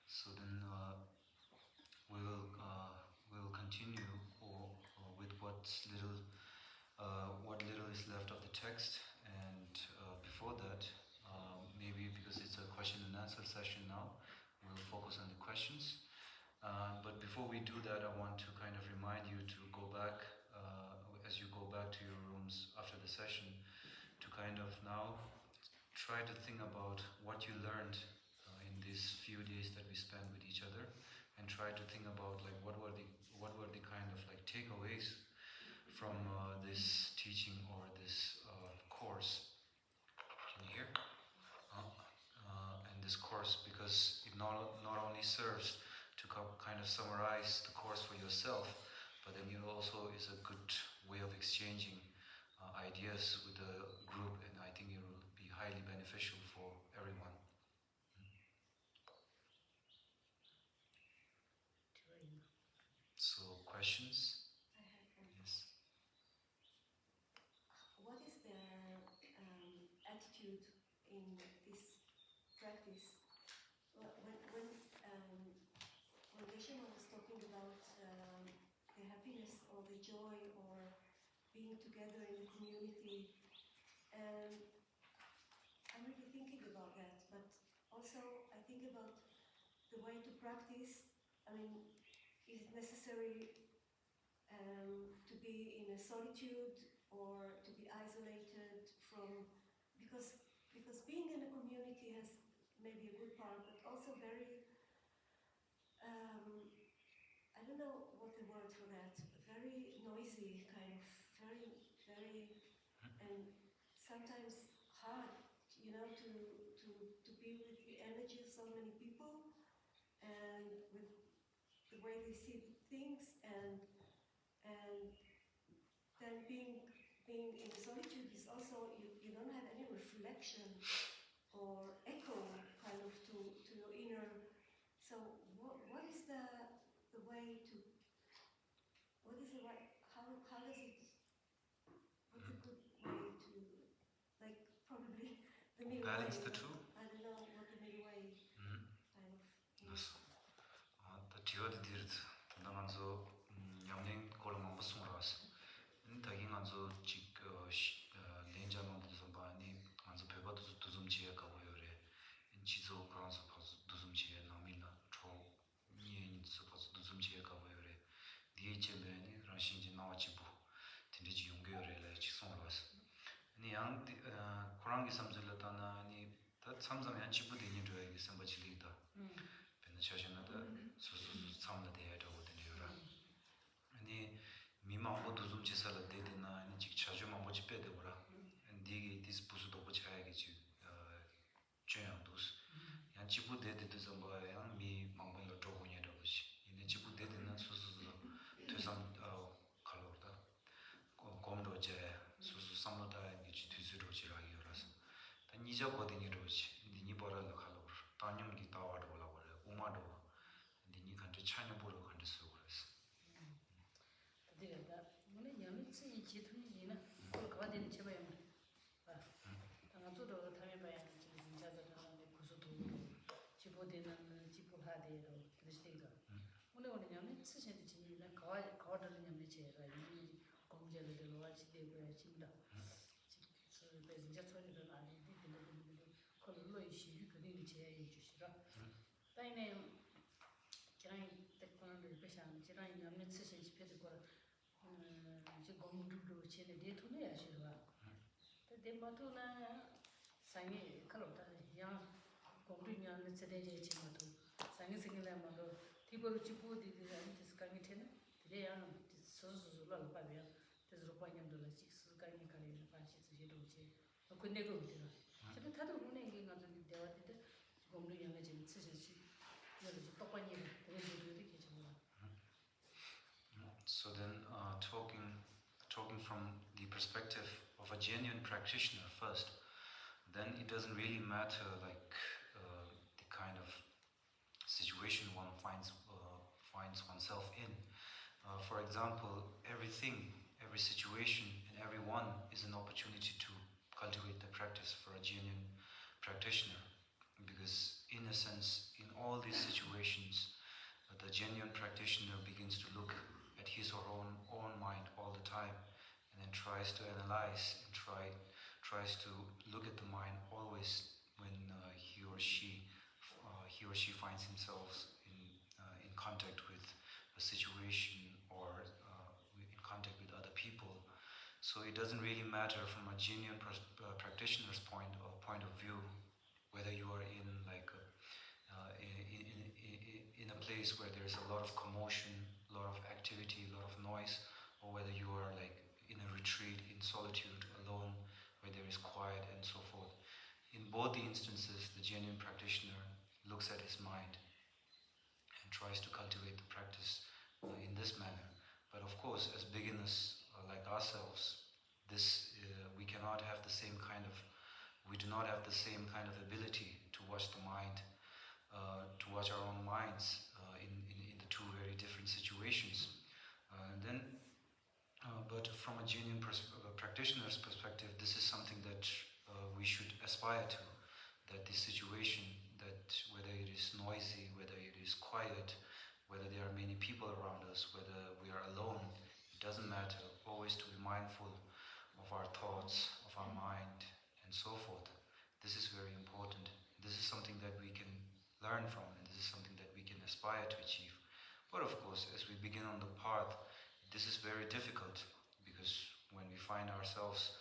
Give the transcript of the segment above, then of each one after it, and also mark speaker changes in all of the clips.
Speaker 1: So then we will continue with what little is left of the text, and before that, maybe because it's a question and answer session now, we'll focus on the questions. But before we do that, I want to kind of remind you to go back, as you go back to your rooms after the session, to kind of now try to think about what you learned in these few days that we spent with each other, and try to think about like what were the kind of like takeaways from this teaching or this course. Can you hear? And this course, because it not only serves to kind of summarize the course for yourself, but then it also is a good way of exchanging ideas with the group, and I think it will be highly beneficial for everyone. So, questions?
Speaker 2: I have one.
Speaker 1: Yes.
Speaker 2: What is their attitude in this practice? When Geshe-la was talking about the happiness or the joy or being together in the community, and I'm really thinking about that, but also I think about the way to practice. I mean, is it necessary to be in a solitude or to be isolated from, because being in a community has maybe a good part, but also very, I don't know what the word for that, very noisy, kind of, very, and sometimes hard, you know, to be with the energy of so many people and with the way they see things, and then being in solitude is also, you don't have any reflection or echo kind of to your inner. So what is the way to, what is the right, how does it, what's a good way to, like, probably the middle
Speaker 1: balance
Speaker 2: way.
Speaker 1: the two?
Speaker 2: I don't know what the middle way kind of is.
Speaker 1: The theory did the manzo yamling kolomamba sunras. In taking anzo chik lenja no duzambani anzo peba duzum chia kawayore. In chizo kanzo pas duzum chia namila tro ni suppose duzum chia kawayore. DHMN ranshinji nawachibu. Tindiji yungayore la chisonras. Ni yang kurangi samzilatana ni that samsam yan chibu dini dwe sambachilita. Chashanada susu samla de ato wotene yora. Ani mimambo duzum chisala de na ani chik chajo mambo chipe de ora. And digi this pusu dopo chaya gi chi chöyan dus. Yan chibu de duzamba yang mi mambo yo to gonya do chi. Ine chibu de na susu tesam kalorda. Komdo je susu samla da gi chi tusu ro chi ra gi yoras. Ta nija godini ro chi. Ni bora la kalor. Tanyum gi tawar do la umado dini country China boro country sugres
Speaker 3: the mone yami tsi chi thuni ni na ko ka den che ba yam ba tanga to do ta me ba yam chi jin ja za na ne ku su tu chi bo de na chi po ha de ro krishti ga mone yami tsi che chi ni na ka da ni yami che ra ni ko je le de wa chi de ba chi da chi su be jin ja to de na ni de ko lo yi shi yu ko ni che yi ju shi ra dai ne kiran te kono de peshan kiran yamne tse chi pe de ko je gom du do che ne de to ne ya shi ba te de ma to na sangi kalo ta ya gom du nya ne tse de je chi ma to sangi sing la ma do ti bo chi pu di de ani tis ka ni te ne de ya no so la ba ya te zo pa nyam do la chi su ka ni ka ni pa chi je do che ko ne go de na che ta do ne ngi nga zo ni de wa de gom du nya ne je tse chi
Speaker 1: So then, talking from the perspective of a genuine practitioner first, then it doesn't really matter like the kind of situation one finds oneself in. For example, everything, every situation, and everyone is an opportunity to cultivate the practice for a genuine practitioner. Because, in a sense, in all these situations, the genuine practitioner begins to look at his or her own mind all the time, and then tries to analyze and tries to look at the mind always when he or she finds himself in contact with a situation or in contact with other people. So it doesn't really matter from a genuine practitioner's point of view whether you are in like in a place where there's a lot of commotion, a lot of activity, a lot of noise, or whether you are like in a retreat, in solitude, alone, where there is quiet and so forth. In both the instances, the genuine practitioner looks at his mind and tries to cultivate the practice in this manner. But of course, as beginners like ourselves, we cannot have the same kind of, we do not have the same kind of ability to watch the mind, to watch our own minds in the two very different situations. But from a genuine practitioner's perspective, this is something that we should aspire to. That this situation, that whether it is noisy, whether it is quiet, whether there are many people around us, whether we are alone, it doesn't matter. Always to be mindful of our thoughts, of our mind, and so forth. This is very important. This is something that we can learn from, and this is something that we can aspire to achieve. But of course, as we begin on the path, this is very difficult, because when we find ourselves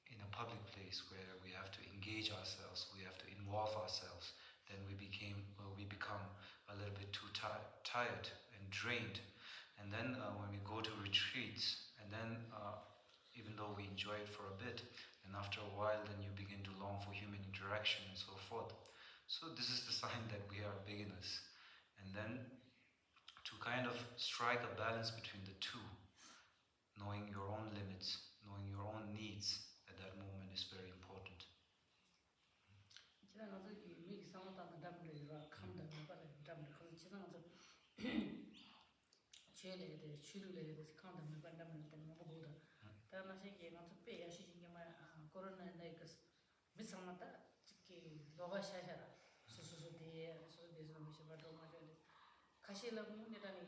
Speaker 1: in a public place where we have to engage ourselves, we have to involve ourselves, then we become a little bit too tired and drained. And then when we go to retreats, and then even though we enjoy it for a bit, and after a while, then you begin to long for human interaction and so forth. So this is the sign that we are beginners. And then to kind of strike a balance between the two, knowing your own limits, knowing your own needs at that moment is very important.
Speaker 3: 가실라 문이라니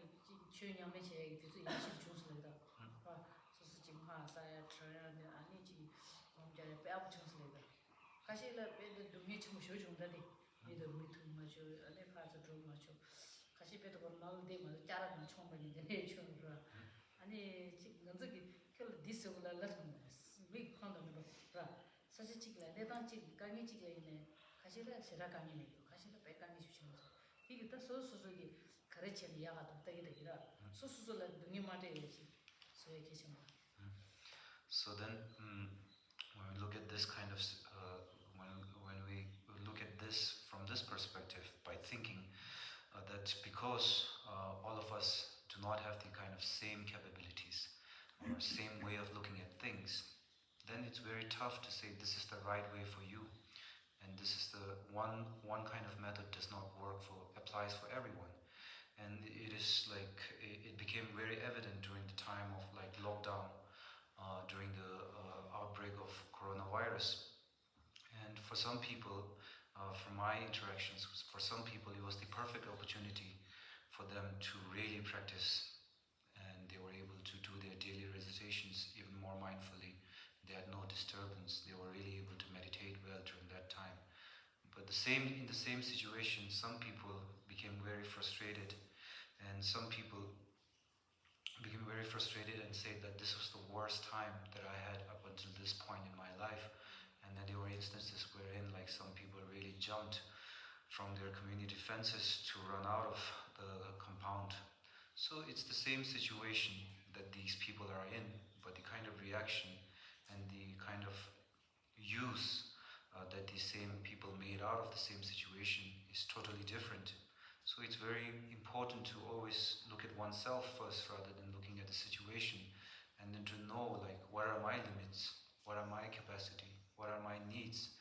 Speaker 3: 주연형의 제기 뒤서 인식 중수래다. 봐. 소수 진화 사야 저야는 아니지. 범죄에 빼앗 중수래다. 가실라 빼도 동의 좀 쇼중다디. 얘도 미투 마셔. 안에 가서 좀 마셔. 가시 빼도 걸 나올데 뭐 짜라는 총반인데 내 총으로. 아니 지금 저기 kel 디스올라라는 위 컨도는 봐. 사실 지금 내가 지금 강의 지금 있네. 가실라 세라 강의네. 가실라 빼 강의 주시면. 이게 다 소소소기
Speaker 1: So then, when we look at this kind of, when we look at this from this perspective, by thinking that because all of us do not have the kind of same capabilities or same way of looking at things, then it's very tough to say this is the right way for you, and this is the one kind of method does not applies for everyone. And it is like it became very evident during the time of like lockdown, during the outbreak of coronavirus. And for some people, from my interactions, for some people it was the perfect opportunity for them to really practice, and they were able to do their daily recitations even more mindfully. They had no disturbance. They were really able to meditate well during that time. But in the same situation, some people became very frustrated, and some people became very frustrated and said that this was the worst time that I had up until this point in my life. And then there were instances wherein like some people really jumped from their community fences to run out of the compound. So it's the same situation that these people are in, but the kind of reaction and the kind of use that these same people made out of the same situation is totally different. So it's very important to always look at oneself first rather than looking at the situation, and then to know like what are my limits, what are my capacity, what are my needs,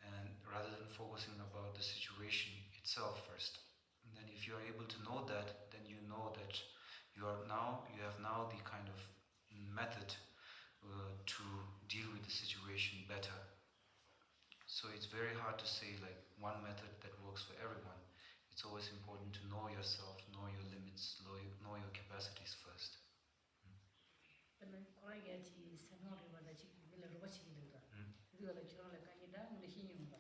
Speaker 1: and rather than focusing about the situation itself first. And then if you are able to know that, then you know that you have now the kind of method to deal with the situation better. So it's very hard to say like one method that works for everyone. It's always important to know yourself, know your limits, know your capacities first.
Speaker 3: 근데 코라이야지 생활을 받아 지금 밀어 로바치기 되더라. 이거 다 결혼을 가니까 우리 힘이 봐.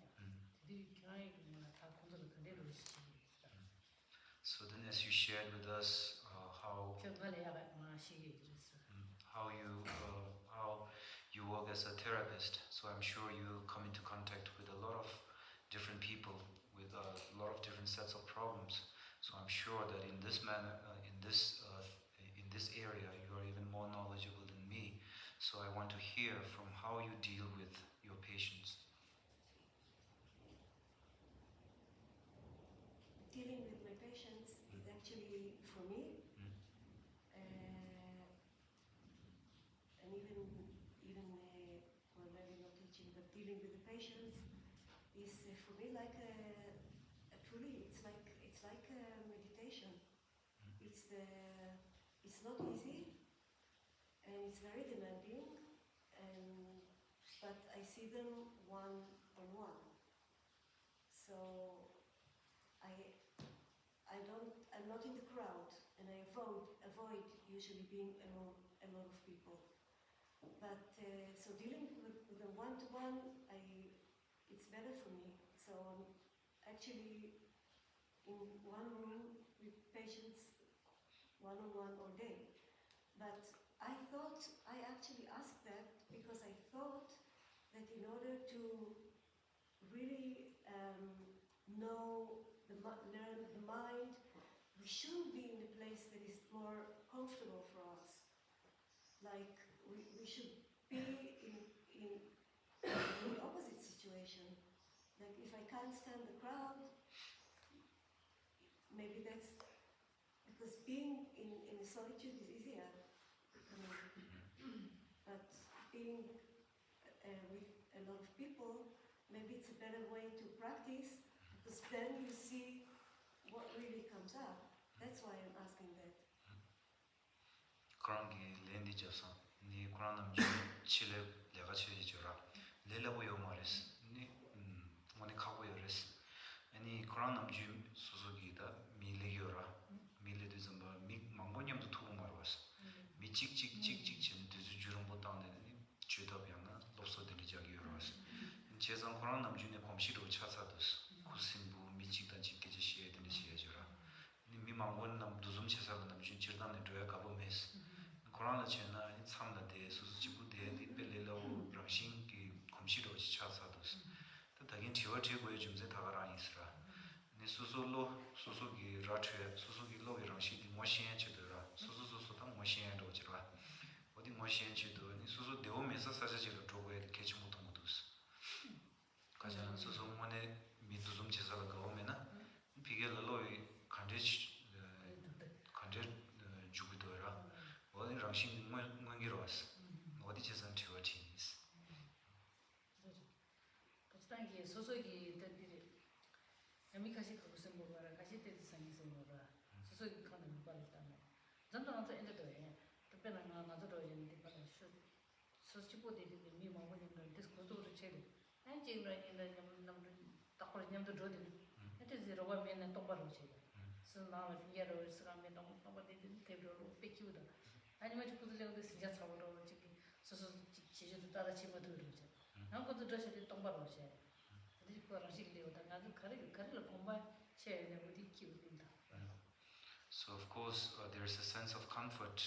Speaker 3: 뒤 결혼이 뭐라 다 공부를 그대로 시키고.
Speaker 1: So then, as you shared with us how you work as a therapist, so I'm sure you come into contact with a lot of different people with a lot of different sets of problems. So I'm sure that in this manner, in this area, you are even more knowledgeable than me. So I want to hear from how you deal with your patients.
Speaker 2: Dealing with my patients is actually, for me, and well, maybe not teaching, but dealing with the patients is for me like truly, it's like a meditation. It's not easy, and it's very demanding, but I see them one on one. So I'm not in the crowd, and I avoid usually being among a lot of people. But so dealing with a one-to-one, it's better for me. So I'm actually in one room with patients one-on-one all day. But I actually asked that because I thought that in order to really learn the mind, we shouldn't be in a place that is more comfortable for us. Like we should be in the opposite situation. Like if I can't stand the crowd, maybe that's because being in a solitude is easier. But being with a lot of people, maybe it's a better way to practice, because then you see what really comes up. That's why I'm asking that.
Speaker 1: 그런 게 랜디 접선 니 그런 남주 칠레 내가 쳐지죠라 렐라보요 말했어 니 원에 가고 요랬어 아니 그런 남주 소속이다 밀레요라 밀레도 좀 망고님도 두고 말았어 미 찍찍찍찍 지금 뒤주 주름 못 당내니 죄답이야나 높서들이 저기 요랬어 제선 그런 남주네 검시로 찾아뒀어 구신부 미찍다 찍게 지시해야 되는 지혜줘라 니 망고는 남도 좀 찾아서 남주 질단에 줘야 가보면서 그러나 제나 참나 대해서 지부대 리벨레로 랑싱기 검시로 지차사도스 또 당연 지워 제고에 좀제 다가랑 있으라 네 소소기 라트에 소소기 로이 랑싱기 모시엔 치더라 소소소소 당 모시엔로 지라 어디 모시엔 치도 니 소소 대오면서 사자지로 조고에 개치 못한 것도스 가장 소소 원에 미도 좀 제사가 가오면은 비겔로이 간데 주기도라 어디 랑싱 뭔기로 왔어 어디 재산 티워티니스
Speaker 3: 그렇지 소속이 때들이 아미카시 가고 있는 거라 가시 때도 상에서 뭐라 소속이 가는 거 봤다네 전도한테 엔데도 해 특별한 거 나도 이제 빨리 소식보다도 미망원인 걸 디스코스도 체리 안진로 인데 남도 딱걸 냠도 줘든 это зеро와 менен 똑바로 체리 스나와 비야로 스가면 똑바로 되도록 뺏기우다 아니면 주부들도 진짜 사고로 지금 소소 지지도 따라 치면 들으죠. 아무것도 저셔도 똑바로 오셔. 그래서 그거랑 시기되고 나도 가리를 공부해 쳐야 우리 키우는다.
Speaker 1: So of course there's a sense of comfort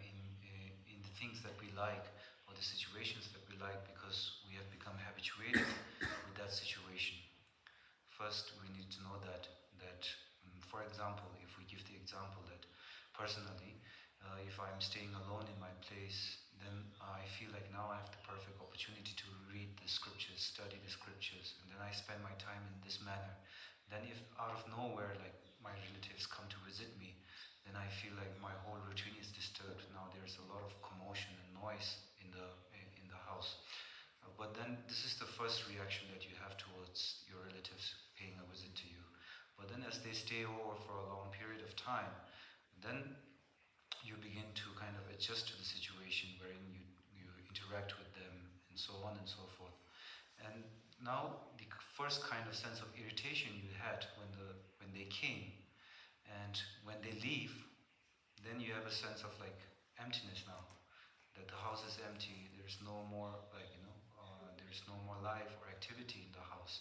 Speaker 1: in the things that we like or the situations that we like because we have become habituated with that situation. First we need to know that for example, if we give the example that personally, if I'm staying alone in my place, then I feel like now I have the perfect opportunity to read the scriptures, study the scriptures, and then I spend my time in this manner. Then if out of nowhere, like my relatives come to visit me, then I feel like my whole routine is disturbed. Now there's a lot of commotion and noise in the house. But then this is the first reaction that you have towards your relatives paying a visit to you. But then as they stay over for a long period of time, then you begin to kind of adjust to the situation wherein you interact with them and so on and so forth. And now the first kind of sense of irritation you had when they came and when they leave, then you have a sense of like emptiness now. That the house is empty, there's no more like, there's no more life or activity in the house.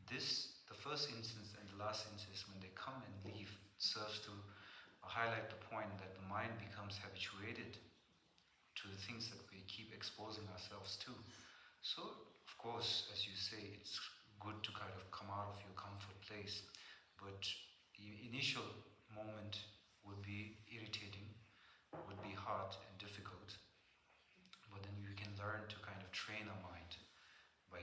Speaker 1: This, the first instance and the last instance when they come and leave, serves to highlight the point that the mind becomes habituated to the things that we keep exposing ourselves to. So, of course, as you say, it's good to kind of come out of your comfort place, but the initial moment would be irritating, would be hard and difficult, but then you can learn to kind of train our mind by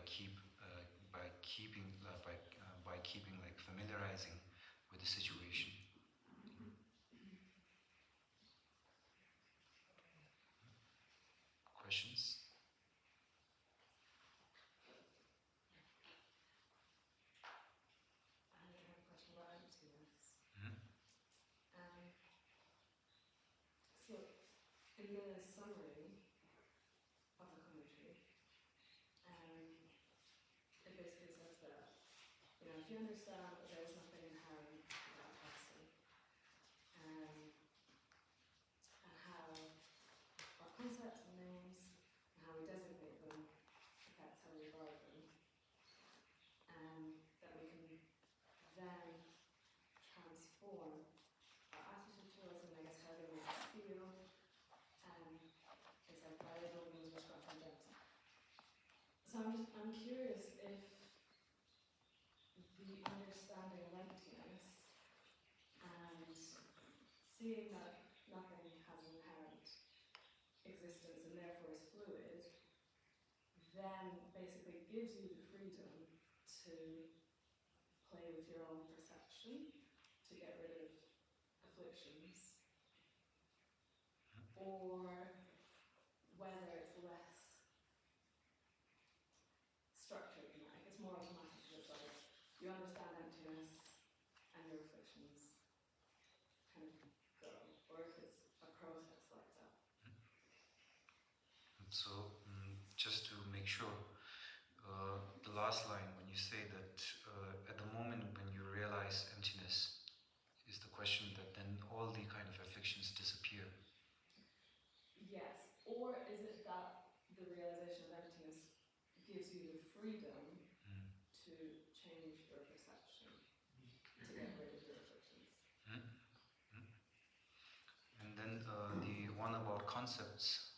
Speaker 1: keeping like familiarizing with the situation. Questions?
Speaker 4: I have a question about emptiness.
Speaker 1: Mhm.
Speaker 4: So, in the summary of the commentary, it basically says that, if you understand that there is nothing inherent about a person, and how our concepts and names and how we designate them affects how we regard them, that we can then transform our attitude towards them, I guess how they make us feel. It's like variable means we're scruff and gems. So I'm curious if the understanding of emptiness and seeing that nothing has an inherent existence and therefore is fluid, then basically gives you the freedom to play with your own perception, to get rid of afflictions, or whether it's less structured than that. It's more automatic. It's like you understand emptiness and your afflictions kind of go, or if it's a process like that.
Speaker 1: So, just to make sure, the last line when you say that at the moment when you realize emptiness, is the question that then all the kind of afflictions disappear?
Speaker 4: Yes, or is it that the realization of emptiness gives you the freedom to change your perception, to get rid of your afflictions?
Speaker 1: And then the one about concepts,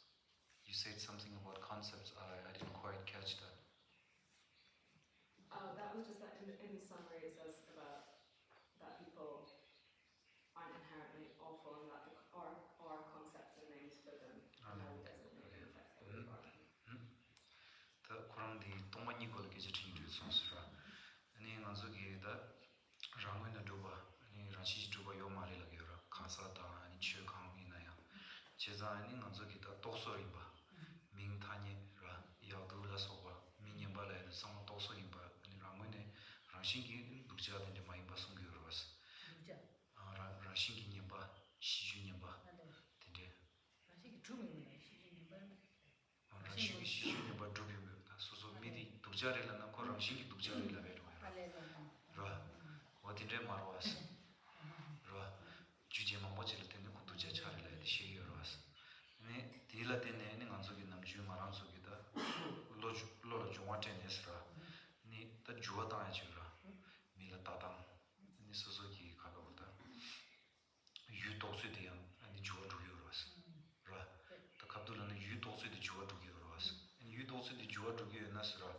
Speaker 1: you said something about concepts, I didn't quite catch that.
Speaker 4: Oh, that was just that in the summary it says about that people aren't inherently awful and that our concepts and names for them and how we designate them affects how we regard them.
Speaker 1: 그럼 디 동반이 걸 게지팅 줄 son스라. 아니 나저기다 장외나 두바 아니 라시 두바 요 말이 라게라. 카사다 아니 최강이나야. 제자니 나저기다 독소리바. 민타니라 야두라 소바. 미니발에 성 독소리바. 아니 라무네 라신기 독자된데 많이 봤은 게 그러스.
Speaker 3: 누자.
Speaker 1: 라신기 님바 시주님바.
Speaker 3: 네.
Speaker 1: 근데
Speaker 3: 라식이 주문이네. 시중에 봐.
Speaker 1: 라신기 시주님바 두비고 소소 미디 독자래라나 코랑신기 독자래라 베로. 라 어딘데 말와스 라 주제만 뭐지를 때는 고도제 차를 해야 돼 시기로와스 네 딜라 때는 안속에 남주 말한 속에다 로로 중앙테네스라 네다 주어다야 주라 밀라 따당 네 소소기 가거다 유독수대야 아니 주어두기로와스 라다 갑돌은 유독수대 주어두기로와스 유독수대 주어두기로나스라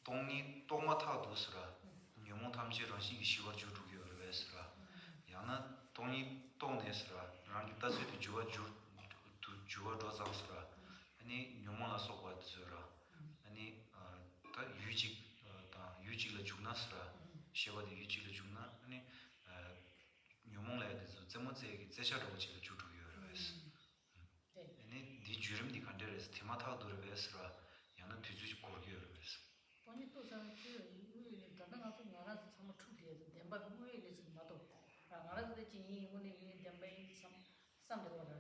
Speaker 1: 동이 동마타도스라 용 탐지로 시기 시워 주루기로 했으라 야나 동이 동네스라 랑기 따스도 주어 도상스라 아니 용모나 속와드스라 아니 다 유직을 주나스라 쉐바디 유치를 주나 아니 묘몽라에 대해서 제모제기 제샤로 지를 주주요 그래서
Speaker 3: 네.
Speaker 1: 아니 디 주름디 간데레스 테마타 도르베스라 야는 뒤주지 고르기요 그래서
Speaker 3: 돈이 또 사는 그 우리 단단한 좀 알아서 참处理 덴바 우리에 좀 맞도 알아서 되지 오늘 이 덴바이 참 상대로라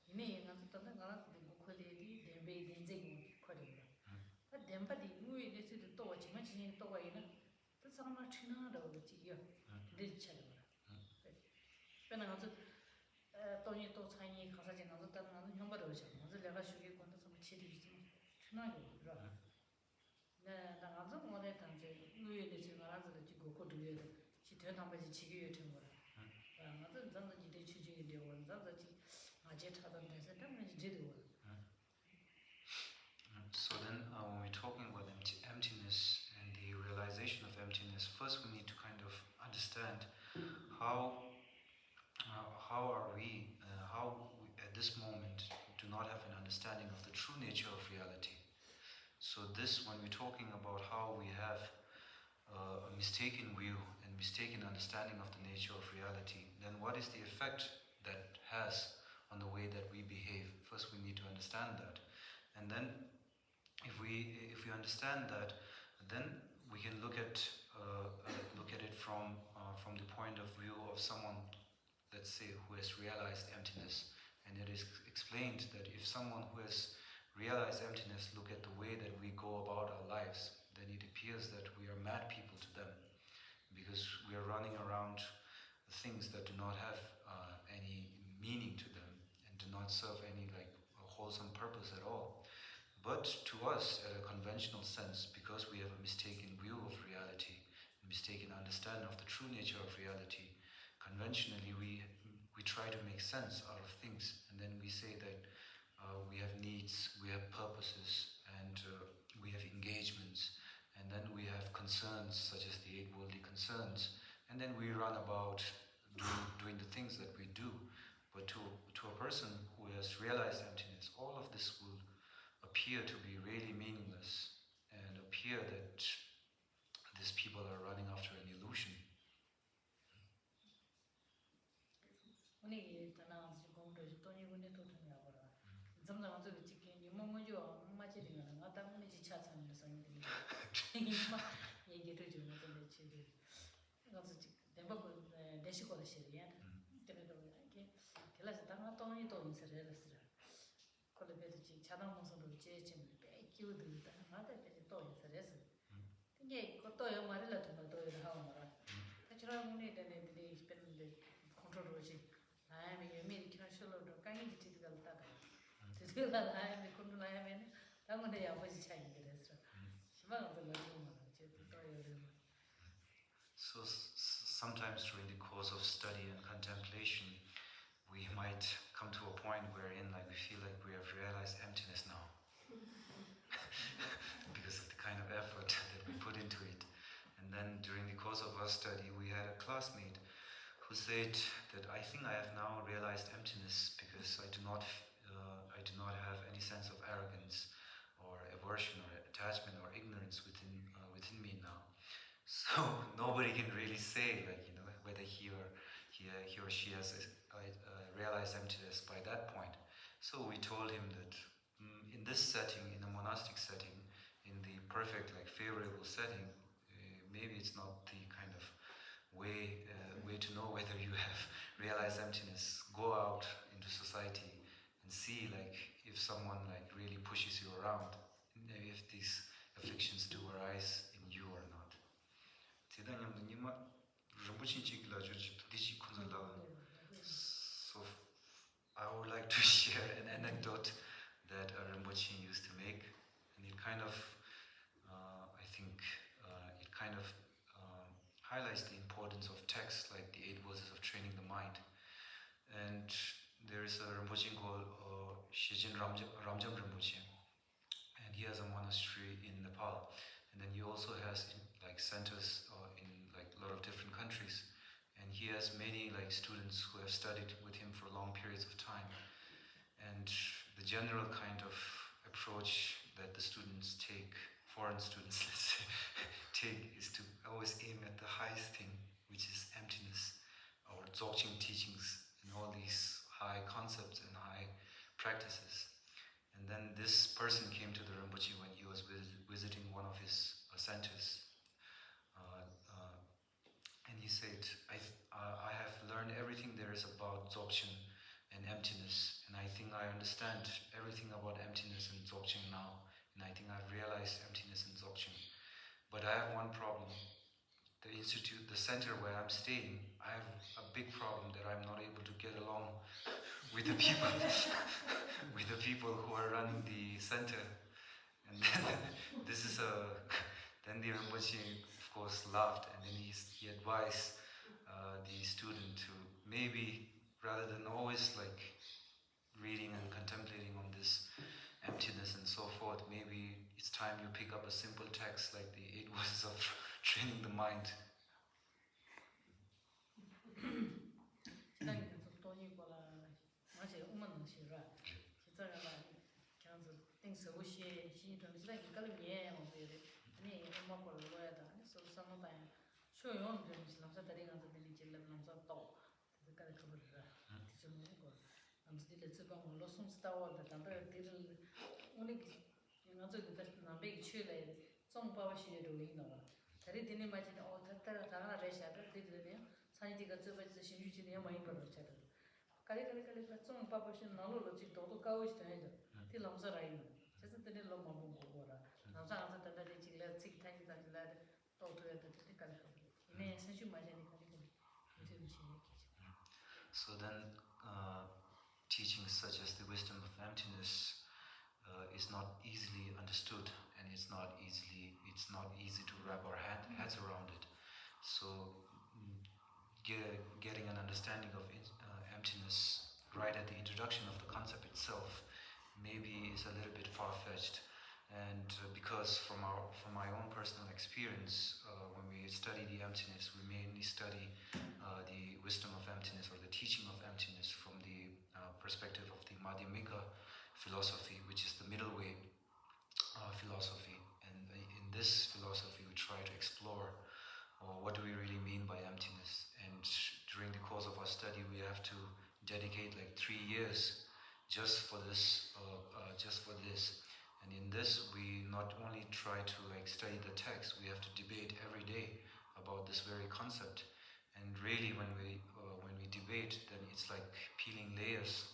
Speaker 3: 이미 나도 단단 알아서 뭐 코데디 덴바이 덴제고 코데라 그 덴바디 우리에 대해서 또 지만 진행 또 와이나 또 상마 치나로 지요 리치라 그러나 아주 돈이 또 차이 가사진 나도 다른 형벌을 하죠 먼저 내가 쉬기 건도 좀 치리 좀 치나요 그래 네, 나가서 뭐래 단지 의외의 지금 알아서 지고 고도에 지대 담배지 지기에 된 거라. 나도 전도 지대 취지에 되어 원자도 지 아제 차던 데서 담배지 지도.
Speaker 1: So then when we're talking about emptiness and the realization of emptiness, first we need to kind of understand how are we, at this moment do not have an understanding of the true nature of reality. So this, when we're talking about how we have a mistaken view and mistaken understanding of the nature of reality, then what is the effect that has on the way that we behave? First we need to understand that. And then if we understand that, then we can look at it from the point of view of someone, let's say, who has realized emptiness. And it is explained that if someone who has realized emptiness look at the way that we go about our lives, then it appears that we are mad people to them, because we are running around things that do not have any meaning to them and do not serve any like a wholesome purpose at all. But to us, at a conventional sense, because we have a mistaken view of reality, a mistaken understanding of the true nature of reality, conventionally we try to make sense out of things, and then we say that we have needs, we have purposes, and we have engagements, and then we have concerns such as the eight worldly concerns, and then we run about doing the things that we do. But to a person who has realized emptiness, all of this will appear to be really meaningless and appear that these people are running after an illusion.
Speaker 3: 오늘 단나 지금 돈이 군에 도통이야 봐라. 점점 저 지금 뭐뭐죠. 맞지는 거 같다. 오늘 지차 참는 선생님들이. 이마 얘기를 좀 하던데 지금. 그래서 지금 대부분 내시고도 시리야. 때문에 이렇게 결라서 당나 돈이 또 인사를 했어요. 콜레베도 지 자동 모습으로 제좀 빼기우들 나한테 또 인사를 했어. 이게 그것도 말을 또 하고 말아. 사실은 오늘 내들이 스페인데 컨트롤을 아야미 아메리칸 셜로도 강이 지티가 있다가 드디어가 아야미 컨트롤하면 당근에 아버지 차이게 됐어. 시방도 너무
Speaker 1: So sometimes during the course of study and contemplation, we might come to a point wherein like we feel like we have realized emptiness now because of the kind of effort that we put into it. And then during the course of our study, we had a classmate who said that I think I have now realized emptiness because I do not have any sense of arrogance or aversion or attachment or ignorance within me now. So nobody can really say like whether he or she has realized emptiness by that point. So we told him that in this setting, in a monastic setting, in the perfect like favorable setting, maybe it's not the kind of way to know whether you have realized emptiness. Go out into society and see like if someone like really pushes you around, if these afflictions do arise in you or not. So I would like to share an anecdote that Rinpoche used to make, and it kind of highlights the importance of texts like the 8 verses of training the mind. And there is a Rinpoche called Shijin Ramjam Rinpoche, and he has a monastery in Nepal, and then he also has like centers in like a lot of different countries, and he has many like students who have studied with him for long periods of time. And the general kind of approach that the students take foreign students, let's say, take is to always aim at the highest thing, which is emptiness, or Dzogchen teachings, and all these high concepts and high practices. And then this person came to the Rinpoche when he was visiting one of his centers. And he said, I have learned everything there is about Dzogchen and emptiness, and I think I understand everything about emptiness and Dzogchen now, and I think I've realized emptiness and Dzogchen. But I have one problem. The institute, the center where I'm staying, I have a big problem that I'm not able to get along with the people, with the people who are running the center. And then then the Rinpoche, of course, laughed, and then he advised the student to maybe, rather than always like reading and contemplating on this emptiness and so forth, maybe it's time you pick up a simple text like the 8 Voices of Training the Mind. So then teachings such as the wisdom of emptiness is not easily understood, and it's not easy to wrap our heads around it. So getting an understanding of emptiness right at the introduction of the concept itself maybe is a little bit far-fetched. And because from my own personal experience, when we study the emptiness, we mainly study the wisdom of emptiness or the teaching of emptiness from the perspective of the Madhyamika philosophy, which is the middle way philosophy. And in this philosophy, we try to explore what do we really mean by emptiness. And during the course of our study, we have to dedicate like 3 years just for this. And in this, we not only try to like study the text, we have to debate every day about this very concept. And really, when we debate, then it's like peeling layers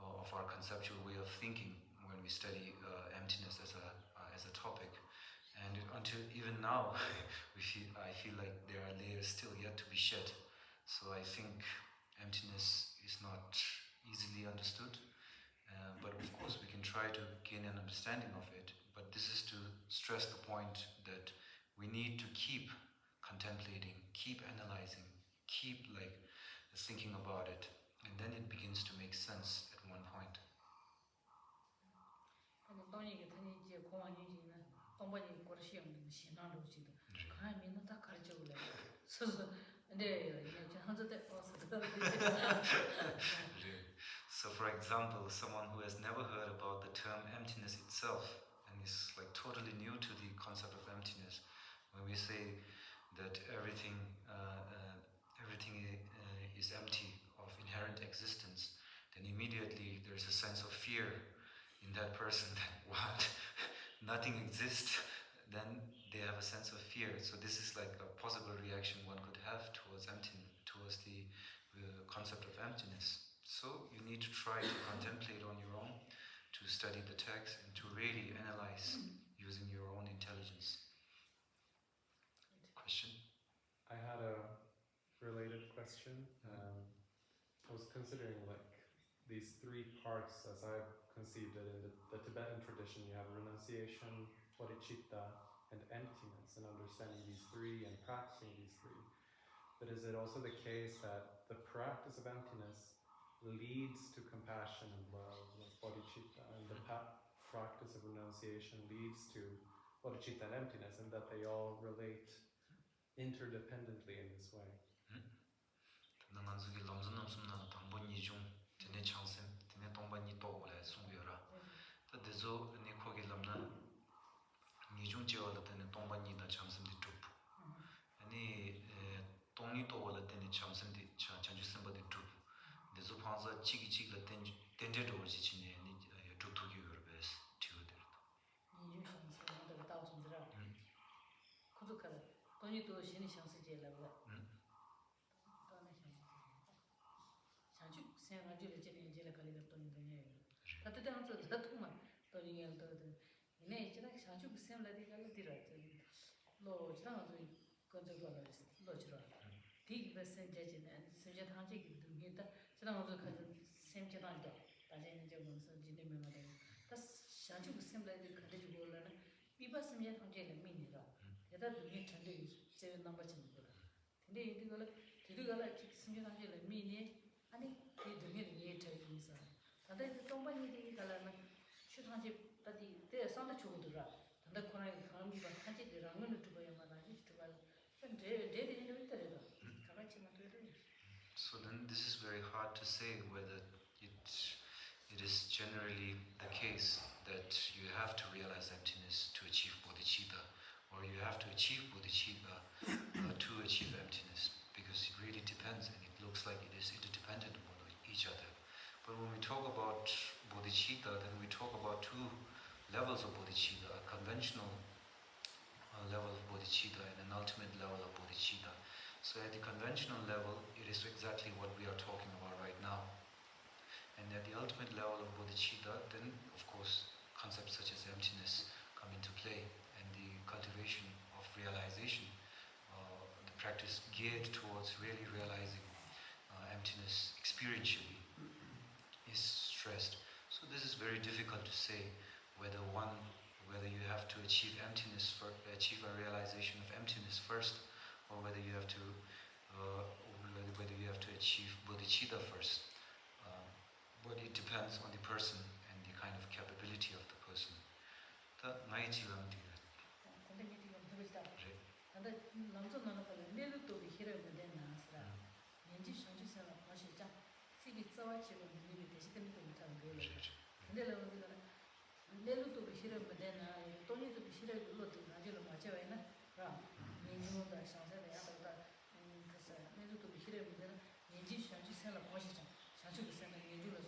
Speaker 1: of our conceptual way of thinking when we study emptiness as a topic. And until even now, I feel like there are layers still yet to be shed. So I think emptiness is not easily understood. But of course, we can try to gain an understanding of it. But this is to stress the point that we need to keep contemplating, keep analyzing, keep like thinking about it, and then it begins to make sense at one point. So for example, someone who has never heard about the term emptiness itself and is like totally new to the concept of emptiness, when we say that everything is empty of inherent existence, then immediately there is a sense of fear in that person that what? Nothing exists, then they have a sense of fear. So this is like a possible reaction one could have towards the concept of emptiness. So you need to try to contemplate on your own, to study the text, and to really analyze using your own intelligence. Question?
Speaker 5: I had a related question. I was considering like these 3 parts as I've conceived it in the Tibetan tradition. You have renunciation, bodhicitta, and emptiness, and understanding these 3 and practicing these 3. But is it also the case that the practice of emptiness leads to compassion and love, like bodhicitta, and the practice of renunciation leads to bodhicitta and emptiness, and that they all relate interdependently in this way?
Speaker 1: 니중 지어라 때는 동반니다 잠슴디 쭉 아니 동이 또 원래 때는 잠슴디 전주 선바디 쭉 내서 방사 지기지가 된제도 오지 지네 니 쭉두기 여러베스 지어들
Speaker 3: 이 유상스러운 거 좀 들어. 그것까지 돈이 또 신이 상스제라고. 자주 생활지를 제일 걸리는 돈이네. 그때 한번 저도만 돈이 또 이내 있잖아. 자주 생활하기 갈리더라고. 로 지나서 건져가라. 로 지라. 디 메시지는 수제 단지 두개다. 지나서 가서 샘지나도 다시는 좀 무슨 지내면 돼. 다 자주 생활하기 가지고 올라는 비바스미에 단지는 미니라. 얘다 두개 전에 제 넘버 좀 거라. 근데 이거를 들어가라 수제 단지는 미니 아니 이 두개는 이해돼 있어. 다들 동반이 가려면 슈탄지 따디 때 상대 주고들아. 근데 코나에 감기가 한지 랑을 두고야만 하지 두발. 근데 데데는 있더라도 가만히만 두고.
Speaker 1: So then this is very hard to say whether it is generally the case that you have to realize emptiness to achieve bodhicitta, or you have to achieve bodhicitta to achieve emptiness, because it really depends and it looks like it is interdependent upon each other. But when we talk about bodhicitta, then we talk about two levels of bodhicitta, a conventional level of bodhicitta and an ultimate level of bodhicitta. So at the conventional level, it is exactly what we are talking about right now. And at the ultimate level of bodhicitta, then of course concepts such as emptiness come into play, and the cultivation of realization, the practice geared towards really realizing emptiness experientially is stressed. So this is very difficult to say whether you have to achieve emptiness achieve a realization of emptiness first, or whether you have to achieve bodhicitta first. But it depends on the person and the kind of capability of the person. 다 나의 지감이
Speaker 3: 근데 이게 좀 근데 남자 나는 내를 또 히르면 되나 살아. 연지 상주세요. 마실자. 시비 싸워지고 님이 대시는 거 못하는 거예요. 근데 내를 또 히르면 되나. 돈이도 히르고 로도 나중에 맞아야나. 라. 연지보다 상세가 약간 그래서 내를 또 히르면 되나. 연지 상주세요. 마실자. 상주세요. 연지로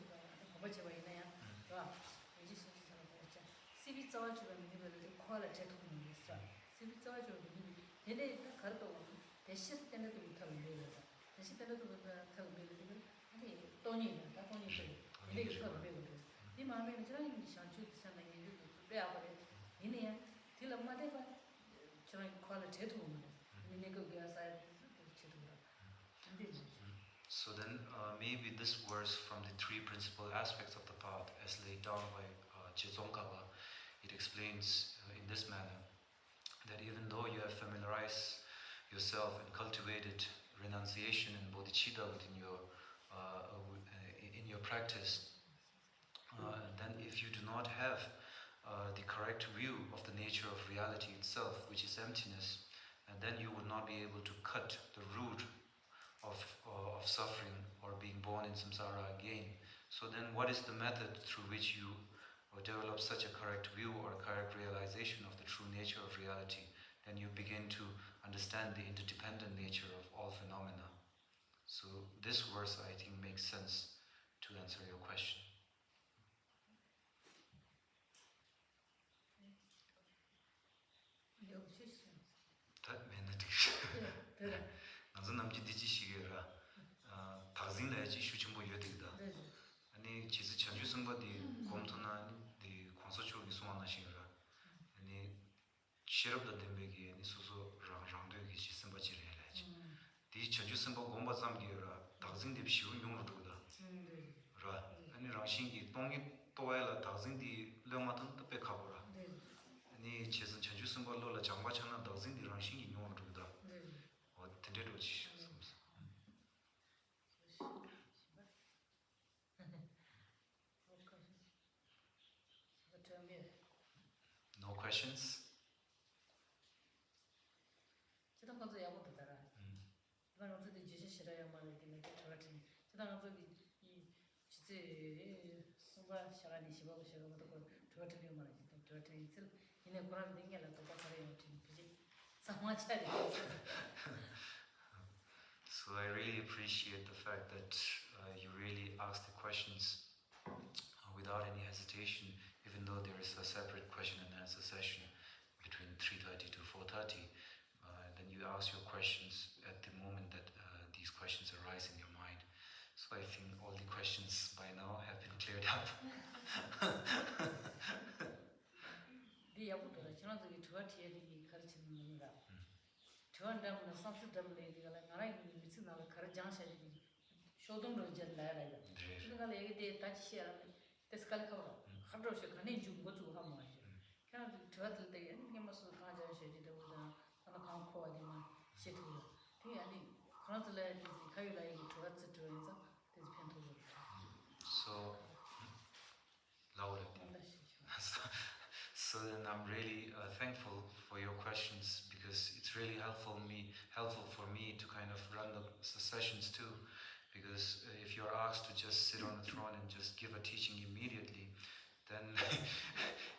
Speaker 3: 버버쳐 있나요? 라. 연지 상주세요. 버버쳐. 시비 싸워지고 님이 코알라 제토는 있어. 시비 싸워지고 님이 얘네 가르도 대시 때문에도 못하고 있는 거야. 대시 때문에도 못하고 있는 거 아니 돈이 다 돈이 얘네 못하고 있는 거야. 이 마음에 저런 상주 있잖아. 얘네도 배워버려. 얘네 딜엄마데가 저런 코알라 제토는 얘네 그게 사이 제토라. 근데
Speaker 1: So then maybe this verse from the three principal aspects of the path as laid down by Chezongkaba, it explains in this manner that even though you have familiarized yourself and cultivated renunciation and bodhicitta within in your practice, then if you do not have the correct view of the nature of reality itself, which is emptiness, and then you would not be able to cut the root of suffering or being born in samsara again. So then what is the method through which you develop such a correct view or a correct realization of the true nature of reality? Then you begin to understand the interdependent nature of all phenomena. So this verse, I think, makes sense to answer your question. That meant 나도 남지 디지시게라 다진 내지 슈침보 여되다. 아니 지스 전주 선거디 곰토나 디 콘서트로 이송하나시라. 아니 시럽다 덴베기 아니 소소 랑랑되게 지선바지를 해야지. 디 전주 선거 곰바 삼기라 다진 디 쉬운 용으로 두다. 라 아니 랑신기 동이 또에라 다진 디 령마던 뜻배 가보라. 아니 지스 전주 선거로라 장바찬나 다진 디 랑신기 용으로 두다. No questions?
Speaker 3: 이내 그런 딩게라 또 가려요 지금 그지 상마차리
Speaker 1: So I really appreciate the fact that you really ask the questions without any hesitation, even though there is a separate question and answer session between 3:30 to 4:30. Then you ask your questions at the moment that these questions arise in your mind. So I think all the questions by now have been cleared up.
Speaker 3: 리야부터 지난주에 저한테 가르치는 겁니다. 저한테는 상습점을 얘기가 나라에 미치나를 가르장셔지 쇼동으로 이제 나라야. 그러니까 얘기돼 다시 하는 데스칼카로 하루씩 가는 중 뭐도 하면 안 돼. 그냥 저한테 때 이게 무슨 가져셔지 되고다. 하나 강코 아니면 시트로. 그게 아니 그런들에 가요라 얘기 저한테 들어서 되게 편도로.
Speaker 1: So louder. So then I'm really thankful for your questions, because it's really helpful for me to kind of run the sessions too. Because if you're asked to just sit on the throne and just give a teaching immediately, then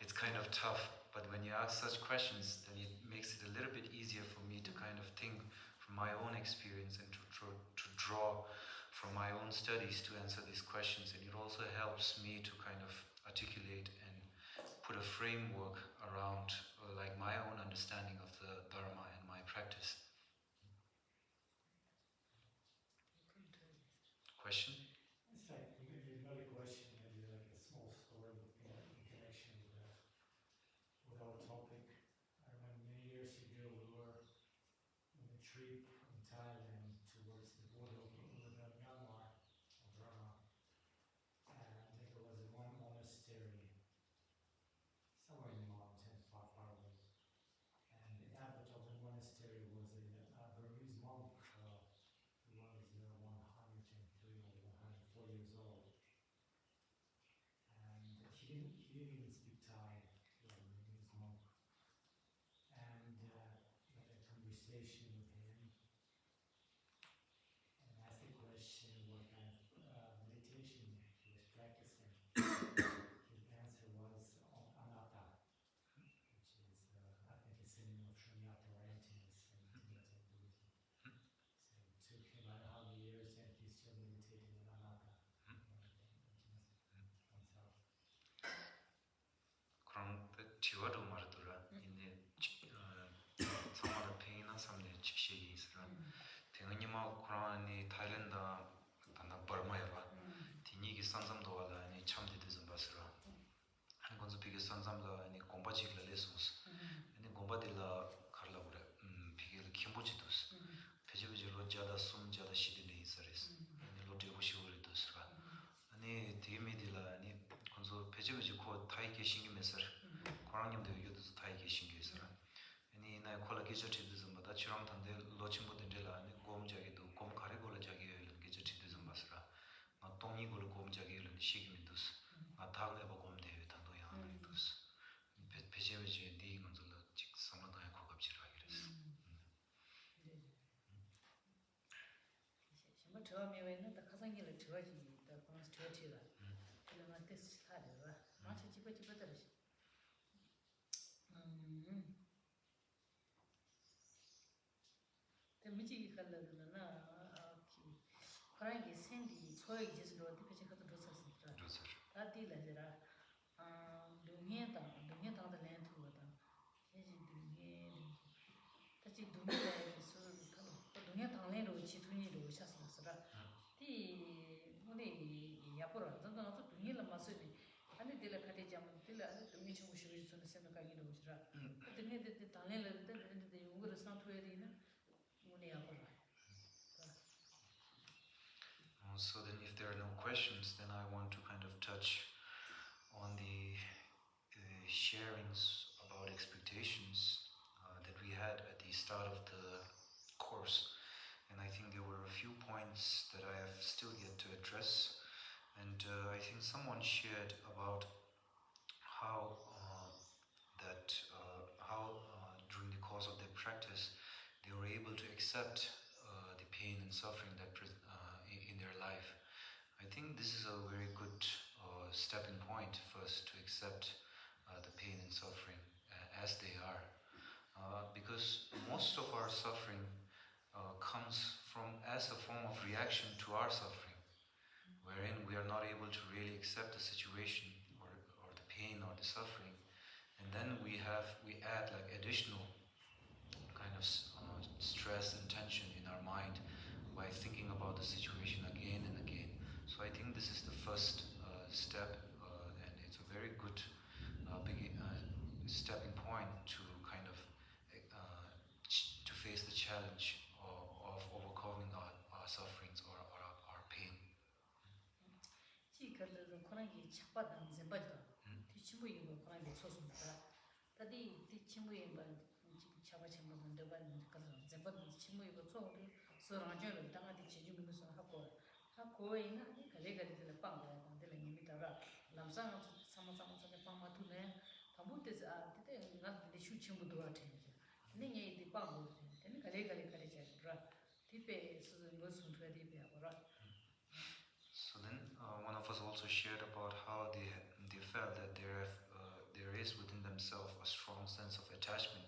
Speaker 1: it's kind of tough. But when you ask such questions, then it makes it a little bit easier for me to kind of think from my own experience and to draw from my own studies to answer these questions. And it also helps me to kind of articulate and put a framework around like my own understanding of the Dharma and my practice. Question?
Speaker 6: It's like maybe not a question, maybe like a small story in connection with our topic. I remember many years ago we were on a trip from Thailand towards the border with Myanmar or Burma, and there was one monastery somewhere in the mountains, far away. And the abbot of the monastery was a Burmese monk who was 103 or 104 years old. And he didn't even speak Thai, the Burmese monk. And we had a conversation with him and asked the question what kind of meditation he was practicing. His answer was anatta, which is, I think, a synonym of shunyata or emptiness in Tibetan Buddhism. So it took him I don't know how many years, and he's still meditating on anatta, emptiness oneself.
Speaker 1: 그런 지와도 말하더라. 이제 상마다 페이나 삼네 직시기 있으라. 대응님하고 그러니 타일랜드 단나 버마야라. 디니기 산삼도 와라. 아니 참디도 좀 봤으라. 아니 건조 비게 산삼라 아니 공바지를 레소스. 아니 공바딜라 칼라 그래. 비게 김보지도스. 베제베제로 자다 숨 자다 시디네 있어레스. 아니 로데고 시월도스라. 아니 디미딜라 아니 건조 베제베제 코 타이게 신기면서 고랑님도 여기도 타이게 신기해서라. 아니 나 콜라 기저티도 좀 받아 처럼 단데 로침보든데라 아니 곰자기도 곰 가리고라 자기를 기저티도 좀 봤으라. 나 똥이고를 곰자기를 시기면도스. 나 다음에 보고 곰대 단도 양도스. 베제베제 네 건조로 직 삼아다에 고급지라 그랬어.
Speaker 3: 정말 처음에 왜는 가상기를 저지 더 그런 저지라. 그러면 테스트 하려고 마치 집어들으시. 미지기 갈라는 그런 게 생기 초에 지수로 되게 그것도 좋았습니다.
Speaker 1: 그렇죠.
Speaker 3: 다디라지라 동해당의 렌트거든. 이제 다시 동해에서 동해당내로 지도니로 셨었어라. 디 우리 야보라 저도 동해를 마서니 아니 딜라 카데자면 딜라 동해청 우시를 좀 생각하기로 오시라. 동해데 당내를 때 용거를 상토에리는 우리 야보라.
Speaker 1: So then if there are no questions, then I want to kind of touch on the sharings about expectations that we had at the start of the course. And I think there were a few points that I have still yet to address. And I think someone shared about how during the course of their practice they were able to accept the pain and suffering that in their life. I think this is a very good stepping point for us to accept the pain and suffering as they are. Because most of our suffering comes from as a form of reaction to our suffering, wherein we are not able to really accept the situation or the pain or the suffering, and then we add like additional kind of stress and tension in our mind by thinking about the situation again and again. So I think this is the first step, and it's a very good stepping point to kind of to face the challenge of overcoming our sufferings or our pain.
Speaker 3: 지 그래도 코나기 착받는 셈바죠. 뒤치무이 뭐 코나기 소소다. 다디 뒤치무이 뭐 차바 쳔는 데반 가서 셈바는 치무이 뭐 소리 서랑저를 당아디 지주면서 하고이나 갈래갈래들 빵가 근데 님이다라 남상 사마사마사게 빵마투네 담부테스 아 그때 나한테 슈치무도 같아. 근데 얘 빵고 근데 갈래갈래 잘 티페 무슨 소리야 봐라.
Speaker 1: So then one of us also shared about how they felt that there is within themselves a strong sense of attachment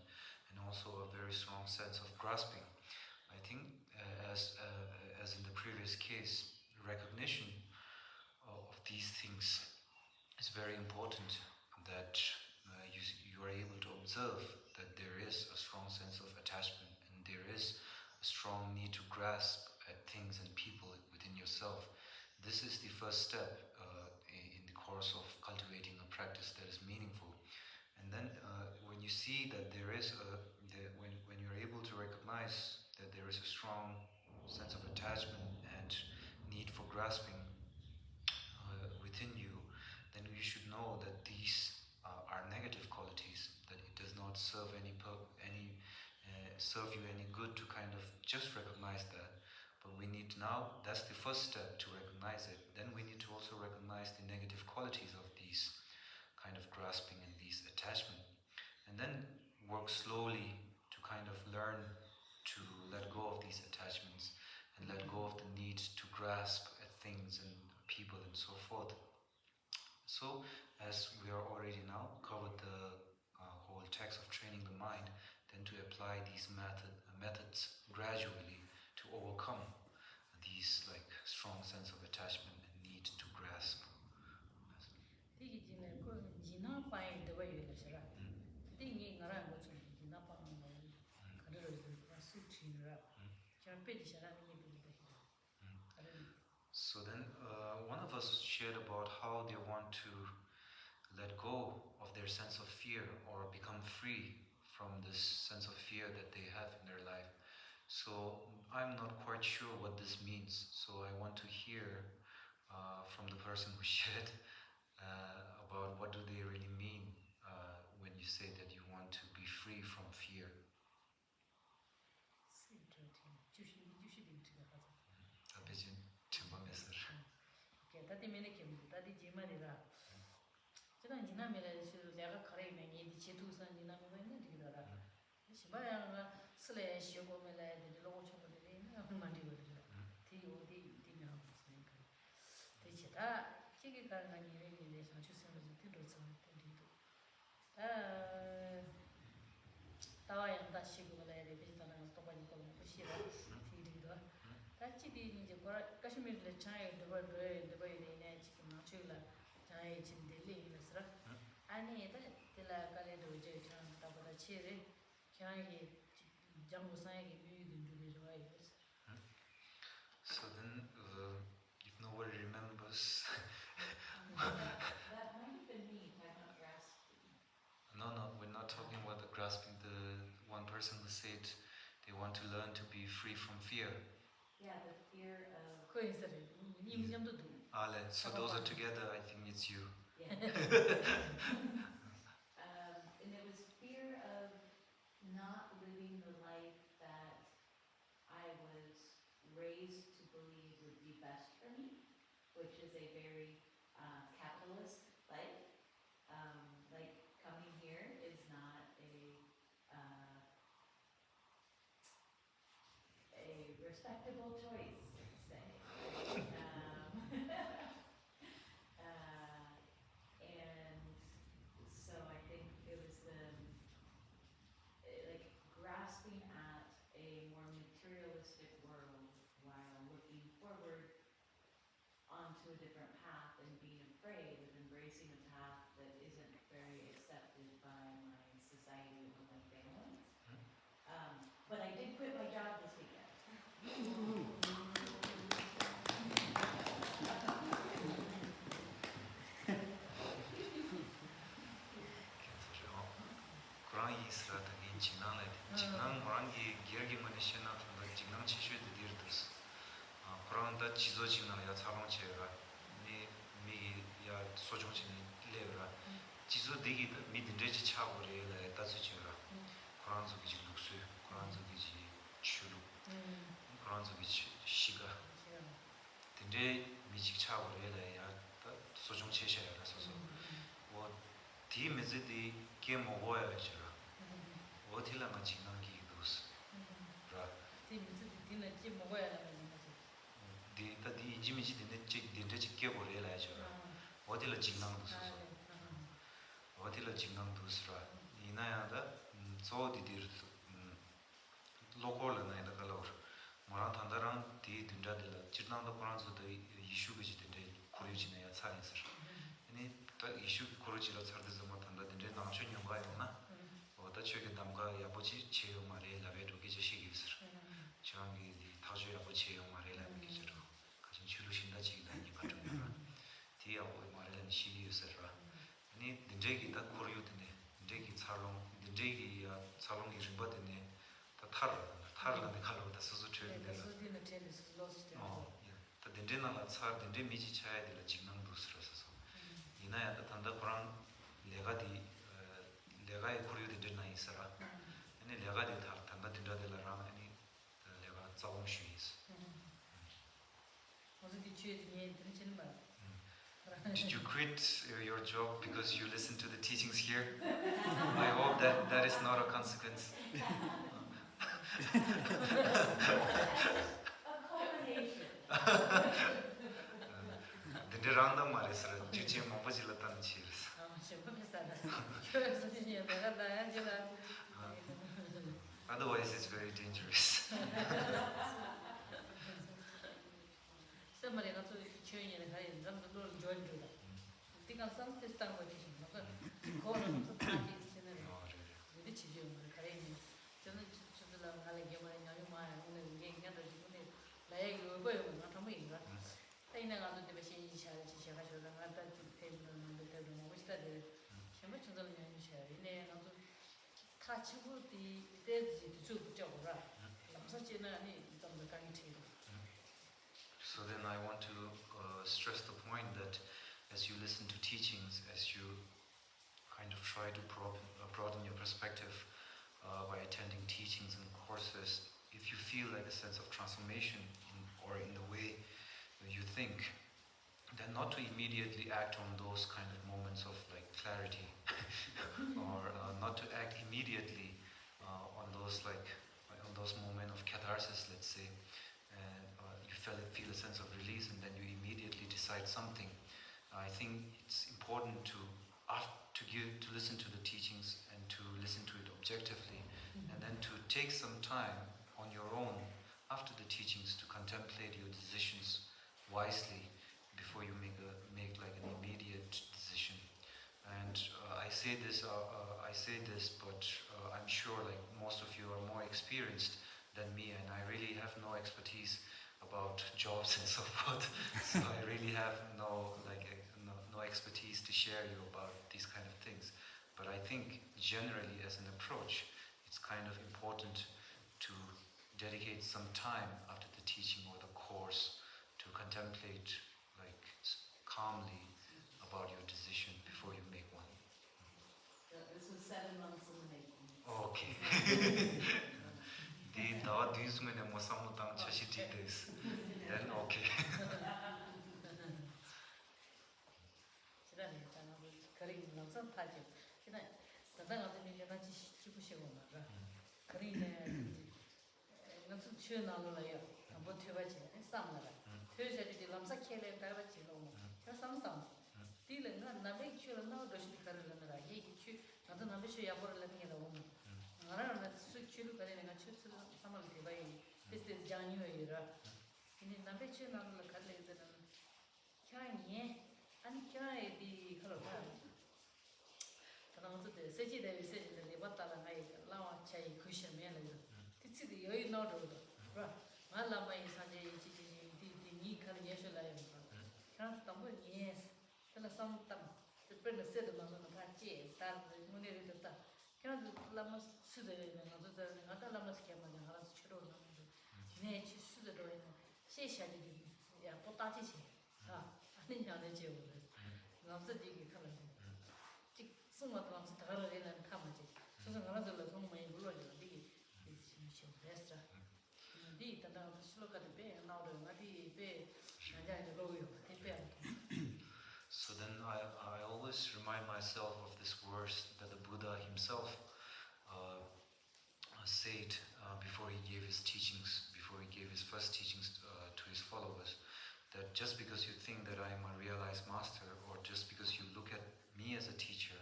Speaker 1: and also a very strong sense of grasping. I think as in the previous case, recognition of these things is very important, that you are able to observe that there is a strong sense of attachment and there is a strong need to grasp at things and people within yourself. This is the first step in the course of cultivating a practice that is meaningful. And then when you see that there is when you're able to recognize that there is a strong sense of attachment and need for grasping within you, then you should know that these are negative qualities, that it does not serve serve you any good to kind of just recognize that. But we need now, that's the first step to recognize it. Then we need to also recognize the negative qualities of these kind of grasping and these attachment. And then work slowly to kind of learn to let go of these attachments and let go of the need to grasp at things and people and so forth. So as we are already now covered the whole text of training the mind, then to apply these methods gradually to overcome these like strong sense of attachment and need to grasp.
Speaker 3: 되게 진짜 그 지나 바에 되어 있어라. 되게 나랑 뭐좀 지나 바는 거 가르를 수치라. 저 빼지셔라는 얘기도 해요.
Speaker 1: So then one of us shared about how they want to let go of their sense of fear or become free from this sense of fear that they have in their life. So I'm not quite sure what this means. So I want to hear from the person who shared about what do they really mean when you say that you want to be free from fear.
Speaker 3: 다들 매네게 다들 제만이라 제가 지나면은 내가 가래면 이 지도선 지나면은 되더라. 시바야가 슬래 쉬고면은 이제 로고 쳐버리네. 한마디 거죠. 디오디 디면 없으니까. 대체다 지게 가는 일에 상추선을 들어서 된디도. 다와야 다시 그거래 비슷한 거 똑같이 거는 것이라 디디도. 다치디 이제 카슈미르 차이 더버네 지금 나출라 차이 진들리 있으라. 아니 다 kalendo je chan tabara chere kyangi jangu sangi myugi nduri rwayes.
Speaker 1: So then if nobody remembers
Speaker 7: that might have been me talking about grasping.
Speaker 1: No, we're not talking about the grasping. The one person who said they want to learn to be free from fear.
Speaker 7: Yeah, the fear of.
Speaker 3: 코인스를 임점도 두.
Speaker 1: So those are together, I think it's you.
Speaker 7: Yeah. And it was fear of not living the life that I was raised to believe would be best for me, which is a very capitalist life. Like coming here is not a respectable choice, let's say. And so I think it was to a different path and being afraid of embracing a path that isn't very accepted by my society or my family. But I did quit my job this weekend.
Speaker 1: 그런 이스라 되게 진앙래 진앙 뭐란기 기억이 많이 신나 던데 진앙 치슈도 디르듯 그런다 지도 진앙이야 자동체가 미야 소중진이 레라 지도 되기 미든지 차고래라 따지지라 그런 속이지 녹수 그런 속이지 추루 그런 속이지 시가 근데 미직 차고래라 소중체셔야 서서 뭐 디메즈디 게 먹어야 죠 어디라가 진앙기 도스 라
Speaker 3: 디는 지 먹어야 하는 거지.
Speaker 1: 디다디 인지미지 되네 책 딘데지 게 버려야 죠 어디라 진앙 도스 어디라 진앙 도스라 이나야다 소디디르 로컬 나이다 갈로 뭐라 탄다랑 디 딘다들 지난도 프랑스도 이슈가 지데 코리지네야 차이스 아니 딱 이슈 코리지로 차르데서 못한다 딘데 남촌 용가요나 어다 최근 담가 야보지 제요 말에 라베도 기저식이 있어 저기 타주 야보지 제요 말에 라베 기저로 가진 줄으신다 지기다니 바탕이라 디야보 말에는 시기 있어라 아니 딘데기 다 코리오드네 딘데기 차롱 딘데기야 차롱이 림바드네 다 타르는데 칼로다 소소 트레이드라
Speaker 3: 소디는 제리스 로스트.
Speaker 1: 다 딘데나가 차 딘데 미지 차야 될 직능도 쓰러서 이나야다 단다 그런 내가의 고려된 데나 있어라 아니 내가의 다 단다 딘다들라 아니 내가 자원 쉬스
Speaker 3: 어디 취해지니 들으시는 말.
Speaker 1: Did you quit your job because you listened to the teachings here? I hope that is not a consequence.
Speaker 7: A culmination.
Speaker 1: 딘데랑당 말했어라 주제 먹어질렀다는 치르스
Speaker 3: 지금 비싸다. 교회에서 지니 내가 나야지라.
Speaker 1: Otherwise it's very dangerous.
Speaker 3: somebody got to change in the high and some little join to that. Think of some system with it. Call them to parties in the rich you and Karine. Just to the Allegama and Yama and the gang gathered to it. Like you were going not a wing. They never got the machine shall she has a table on the table which that is. She much of the share in there not to touch the dead to job, right? Such a need on the kind table.
Speaker 1: So then I want to stress the point that as you listen to teachings, as you kind of try to broaden your perspective by attending teachings and courses, if you feel like a sense of transformation or in the way you think, then not to immediately act on those kind of moments of like clarity or not to act immediately on those moments of catharsis, let's say, and you feel a sense of release and then you immediately decide something. I think it's important to listen to the teachings and to listen to it objectively, and then to take some time on your own after the teachings to contemplate your decisions wisely before you make like an immediate decision. And I say this, but I'm sure like most of you are more experienced than me, and I really have no expertise about jobs and so forth. So I really have no expertise to share you about these kind of things. But I think generally as an approach, it's kind of important to dedicate some time after the teaching or the course to contemplate like calmly about your decision before you make one.
Speaker 7: This was 7 months in the making.
Speaker 1: Okay. 다 뒤숨에는 뭐 사무당 처시티 this. Then okay.
Speaker 3: 지난해 거리 남성 타지. 지난 사당 같은 게 같이 싶으시고 말아. 거리네 남성 취나로라요. 한번 퇴바지. 싸움나라. 퇴자들이 남성 캐래 따라지 너무. 저 싸움다. 딜은 나베 취를 나도 도시 가르는라. 이게 취 나도 나베 취 야보를 내는 게 너무. 나라는 수치를 가리는 거 취를 삼을 대바이. This is January. ini nabe che na la kale de na kya 당스데 세지대 세지대 리바타라 나이 라와 차이 쿠셔메라 티치디 여이 노도 라 말라마이 산제 지지지 디니 칼 예쇼라요 그냥 tambo yes tela samtam depende sede mano na cie tal munere deta kena lama sude na deta ngata lama skema na hala chiro na ne chi sude do ina she shadi ya potati che ha ani nya de je wo ngam se di ke khala ji suma to ngam se ta re na kama je so so ngala zo la so mai bu lo je di shi restra di ta da shloka de be na do na di be na ja de lo yo te pe
Speaker 1: So then I always remind myself of this verse that the Buddha himself said before he gave his teachings, before he gave his first teachings to his followers, that just because you think that I am a realized master, or just because you look at me as a teacher,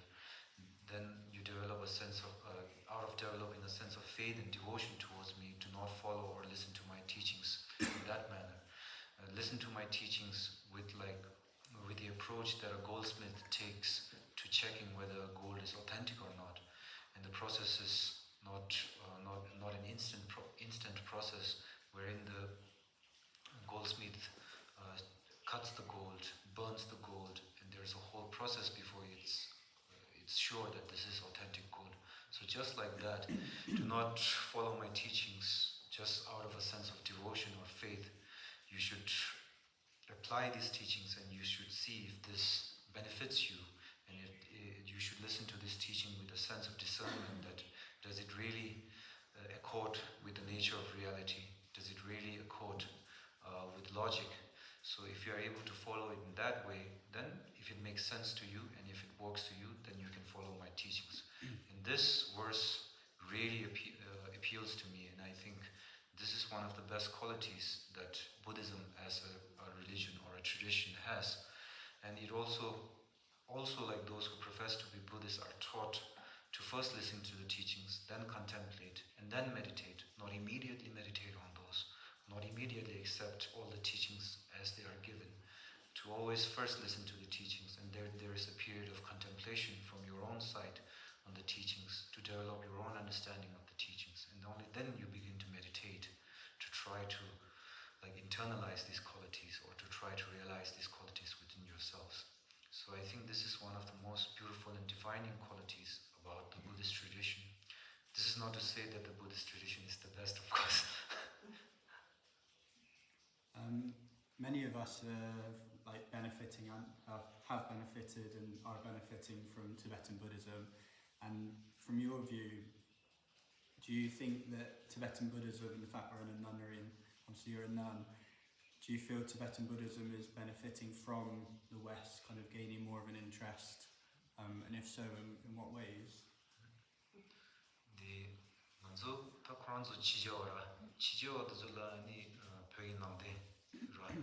Speaker 1: then you develop a sense of, out of developing a sense of faith and devotion towards me, do not follow or listen to my teachings in that manner. Listen to my teachings with the approach that a goldsmith takes to checking whether gold is authentic or not, and the process is not an instant process wherein the goldsmith cuts the gold, burns the gold, and there's a whole process before it's sure that this is authentic gold. So just like that, do not follow my teachings just out of a sense of devotion or faith. You should apply these teachings and you should see if this benefits you, and you should listen to this teaching with a sense of discernment that does it really accord with the nature of reality, does it really accord with logic. So if you are able to follow it in that way, then if it makes sense to you and if it works to you, then you can follow my teachings. And this verse really appeals to me, and I think this is one of the best qualities that Buddhism as a religion or a tradition has. And it also like those who profess to be Buddhists are taught to first listen to the teachings, then contemplate, and then meditate, not immediately meditate on those, not immediately accept all the teachings as they are given, to always first listen to the teachings, and there is a period of contemplation from your own side on the teachings to develop your own understanding of the teachings, and only then you begin to meditate, to try to internalize these qualities or to try to realize these qualities within yourselves. So I think this is one of the most beautiful and defining qualities about the Buddhist tradition. This is not to say that the Buddhist tradition is the best, of course.
Speaker 8: Many of us are benefiting and have benefited and are benefiting from Tibetan Buddhism. And from your view, do you think that Tibetan Buddhism, and the fact we're in a nunnery, and obviously you're a nun, do you feel Tibetan Buddhism is benefiting from the West, kind of gaining more of an interest? And if so, in what ways?
Speaker 1: The manzo ta kwanzo chijora chijo de zola ni pyogi namde ra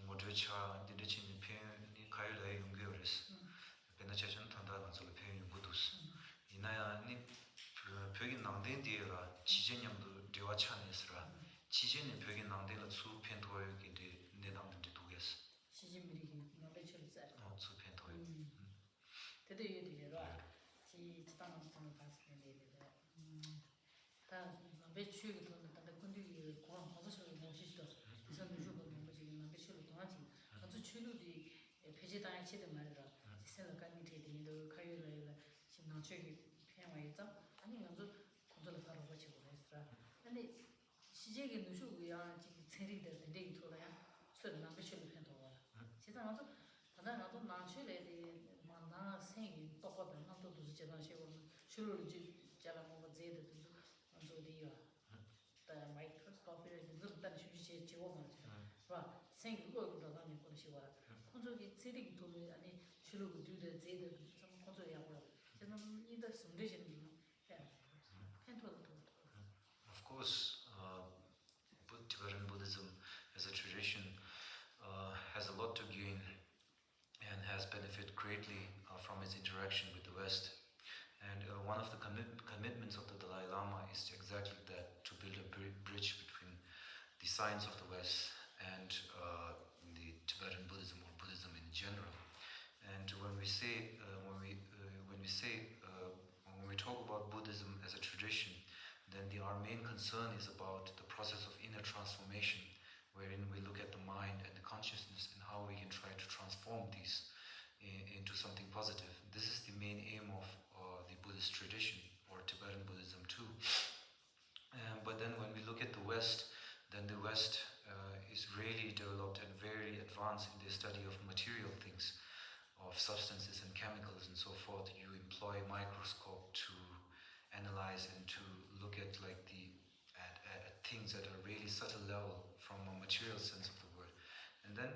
Speaker 1: modre cha de chin pyen ni kai la yong gyores bena cha chen tanda manzo le pyen budus inaya ni pyogi namde de ra chijenyam do dewa chanesra chijene pyogi namde la su pyen to yogi de ne namde de duges
Speaker 3: 시진미리 노래 처리자
Speaker 1: su pyen to
Speaker 3: 대대 유디라 지 지방은 봤는데 다 배추기 돈 다들 군디기 고랑 가서서 모시죠. 그래서 누구도 뭐지 배추를 동하지. 아주 출루디 배제당에 치든 말이라. 세상 가미티 되는데 가요를 지금 나중에 편하겠죠. 아니 먼저 kontrol 바로 가지고 했어. 근데 시제게 누구야 지금 체리들 되게 돌아야. 소리나 배추를 편도와. 세상 아주 다른 나도 나출에 만나 생이 똑같은 나도 두지잖아 시고 출루를 잘 먹어 제대로 저디야 다 마이크로스코프를 눈으로 쉬지 지워 말이야. 봐. 생이 그거도 나는 거시와. 콘조기 체리기 돈을 아니 출루고 두대 제대로 좀 콘조야 보라. 저는 이들 숨되지는
Speaker 1: Of course, Tibetan Buddhism as a tradition has a lot to gain and has benefited greatly from its interaction with the West. And one of the commitments of the Dalai Lama is exactly that, to build a bridge between the science of the West and the Tibetan Buddhism or Buddhism in general. And when we say talk about Buddhism as a tradition, then our main concern is about the process of inner transformation, wherein we look at the mind and the consciousness and how we can try to transform these into something positive. This is the main aim of the Buddhist tradition, or Tibetan Buddhism too. But then when we look at the West, then the West is really developed and very advanced in the study of material things, of substances and chemicals and so forth. You employ a microscope to analyze and to look at at things at a really subtle level from a material sense of the word. And then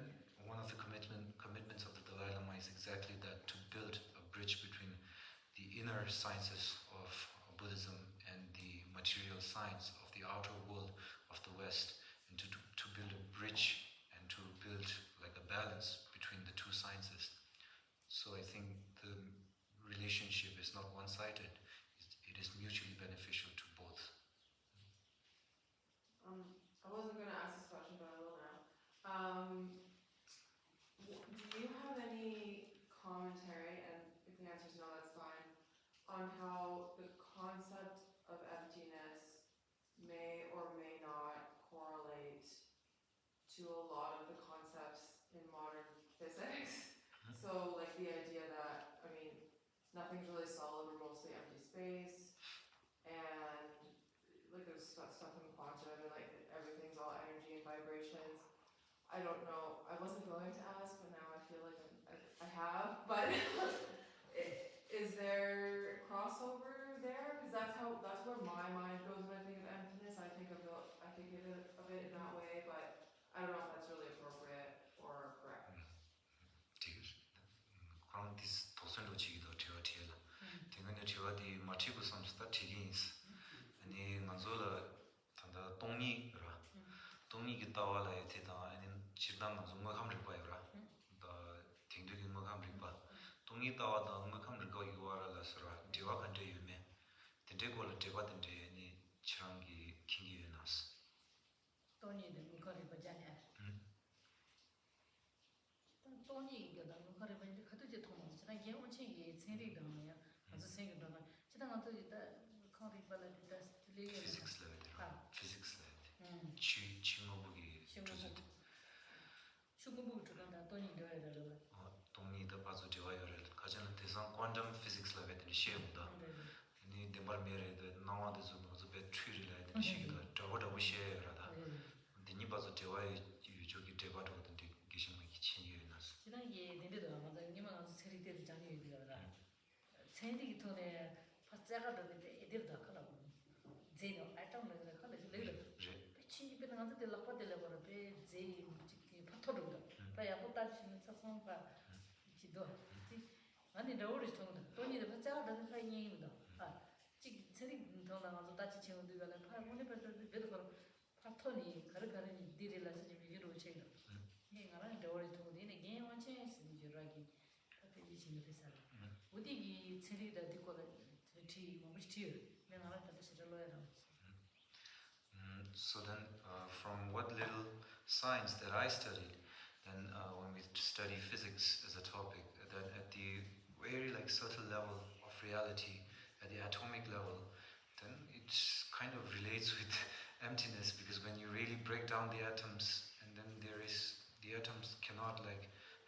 Speaker 1: one of the commitments of the Dalai Lama is exactly that, to build a bridge between the inner sciences of Buddhism and the material science of the outer world of the West, and to build a bridge and to build like a balance between the two sciences. So I think the relationship is not one-sided. It is mutually beneficial to both.
Speaker 9: I wasn't going to ask this question, but I will now. Do you have any commentary, and if the answer is no, that's fine, on how the concept of emptiness may or may not correlate to a lot of the concepts in modern physics? So, like the idea that, I mean, nothing's really solid, we're mostly empty space, and like there's stuff in quantum, and like everything's all energy and vibrations. I don't know, I wasn't going to ask, but now I feel like I have, but is there crossover there? Because that's where my mind goes when I think of emptiness. I think of it in that way, but I don't know if that's really appropriate or correct.
Speaker 1: 그럼 디스 도선로 지기도 되어티라. 대근에 저디 마치고 섬스다 티긴스. 아니 만조라 단다 동리라. 동리기 따와라에 대다 아니 지단 만조가 감을 봐요라. 다 땡되기 뭐 감을 봐. 동리 따와다 뭐 감을 거 이거라라서라. 디와 간데 유메. 데데고를 데바든데 아니 치랑기 킹기 유나스.
Speaker 3: 돈이들 물거리 버잖아. 돈이 이거다 물거리 버지 가도지 돈 지나 얘 온치기 생리당이야. 아주 생기다가 지나 가도 이다 거리 발라다 스틸이
Speaker 1: Physics level.
Speaker 3: 아.
Speaker 1: Physics level. 치모부기 주제.
Speaker 3: 슈구부 들어간다 돈이 되어야 되는
Speaker 1: 동리도 봐서 되어야를. 가자는 대상 quantum physics level이 시험다. 니 데말메레도 나와도 좀 배터리를 해야 되는 저거도 시에라다. 니 봐서 되어야 유저기 대바도 같은데 계시면 기친이 나서.
Speaker 3: 지난게 내려도 아마도 니만 세리 때도 장이 되어라. 세리기 돈에 파자가도 애들도 하라고. 제노 알통을 하는 레르. 친이 배는 안도 될라고 될라고 배 제이 파토르다. 바야 보다치는 사성파 지도. 아니 너를 통도 돈이 파자가도 파이니입니다. 아, 지 세리 돈나가서 다치 채우도 이거는 파고네 배도 파토니 가르가르니 디rel라서 좀 이로 채는. 얘가는 너를 통도 이네 게 완전히 쓰지라기 그때 지는 회사. 어디기 세리다 되고가 티 뭐지 내가 알았다 시절로야.
Speaker 1: So then, from what little science that I studied, then when we study physics as a topic, then at the very subtle level of reality, at the atomic level, then it kind of relates with emptiness, because when you really break down the atoms, and then the atoms cannot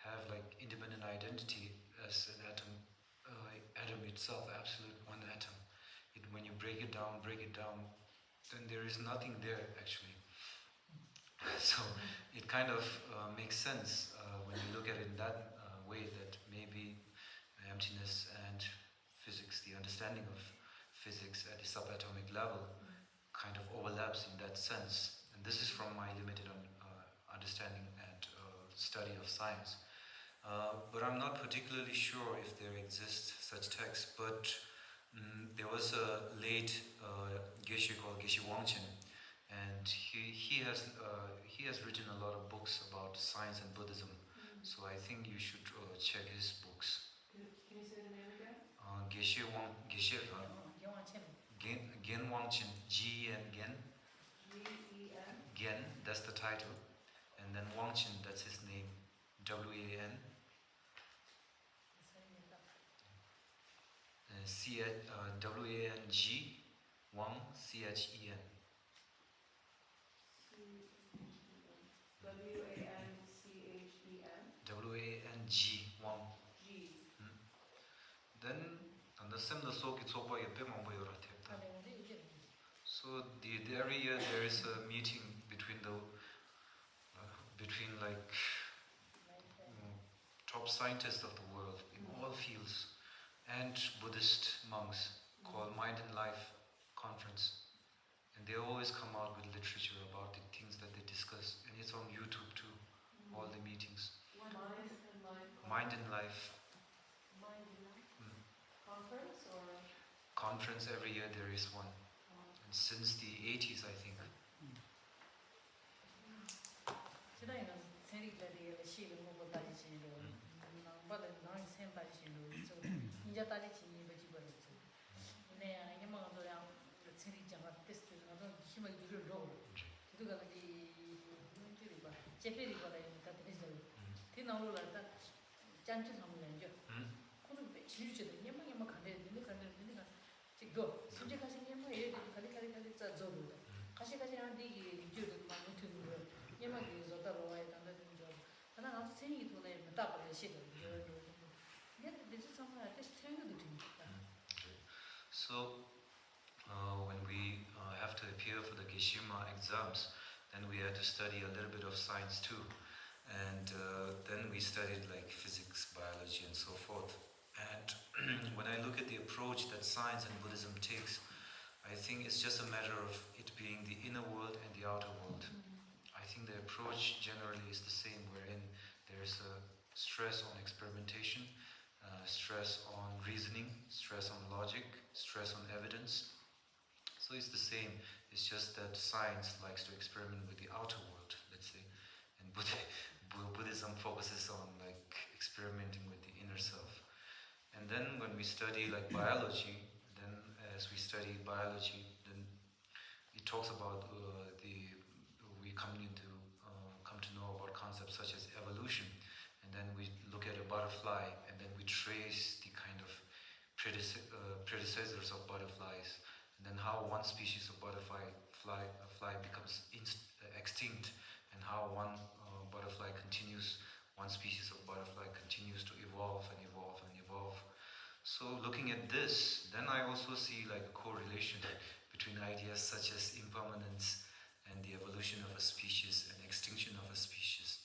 Speaker 1: have independent identity as an atom itself, absolute one atom. When you break it down, then there is nothing there actually. So it kind of makes sense when you look at it in that way, that maybe emptiness and physics, the understanding of physics at the subatomic level, kind of overlaps in that sense. And this is from my limited understanding and study of science. But I'm not particularly sure if there exists such texts, but there was a late Geshe called Geshe Wangchen, and he has written a lot of books about science and Buddhism. So I think you should check his books.
Speaker 9: Can you say the name again?
Speaker 1: Gen Wangchen, G and Gen.
Speaker 9: G-E-N?
Speaker 1: Gen, that's the title, and then Wangchen, that's his name, W-A-N. Wang, Wang, Chen.
Speaker 9: WANCHEN.
Speaker 1: Wang, Wang.
Speaker 9: G.
Speaker 1: Then, and the same the so it's over a bit more So every year there is a meeting between between like top scientists of the world in all fields and Buddhist monks called Mind and Life Conference. And they always come out with literature about the things that they discuss. And it's on YouTube too, all the meetings. Mind and Life
Speaker 9: Conference or?
Speaker 1: Conference, every year there is one. And since the 80s, I think.
Speaker 3: 지나이는 생리들이 시를 보고 다니시는 뭐든 너희 생 다니시는 저 인자 다니시는 거 집어서 네 이만 그냥 생리 장가 테스트 나도 힘을 이를 넣어 그가 이 문제를 봐 제페리 거라니까 되죠 뒤나오려다 짠짠 하면 이제 그럼 지루지도 이만 간대 지금 수제 가신 게 뭐예요 가리 저도 가시 한 뒤에 이제도 많이 드는 거 이만 저다로 와야 된다 좀 하나 가서 생이 돈에 못 따버려 시도 근데 this somewhere this thing
Speaker 1: So when we have to appear for the Geshima exams, then we had to study a little bit of science too. And then we studied like physics, biology and so forth. And when I look at the approach that science and Buddhism takes, I think it's just a matter of it being the inner world and the outer world. I think the approach generally is the same, wherein there's a stress on experimentation, stress on reasoning, stress on logic, stress on evidence. So it's the same, it's just that science likes to experiment with the outer world, let's say, and Buddhism focuses on like experimenting with the inner self. And then when we study like biology, then as we study biology, then it talks about we come to know about concepts such as evolution, and then we look at a butterfly, and then we trace the kind of predecessors of butterflies, and then how one species of fly becomes extinct, and how one species of butterfly continues to evolve and evolve and evolve. So looking at this, then I also see like a correlation between ideas such as impermanence and the evolution of a species and extinction of a species.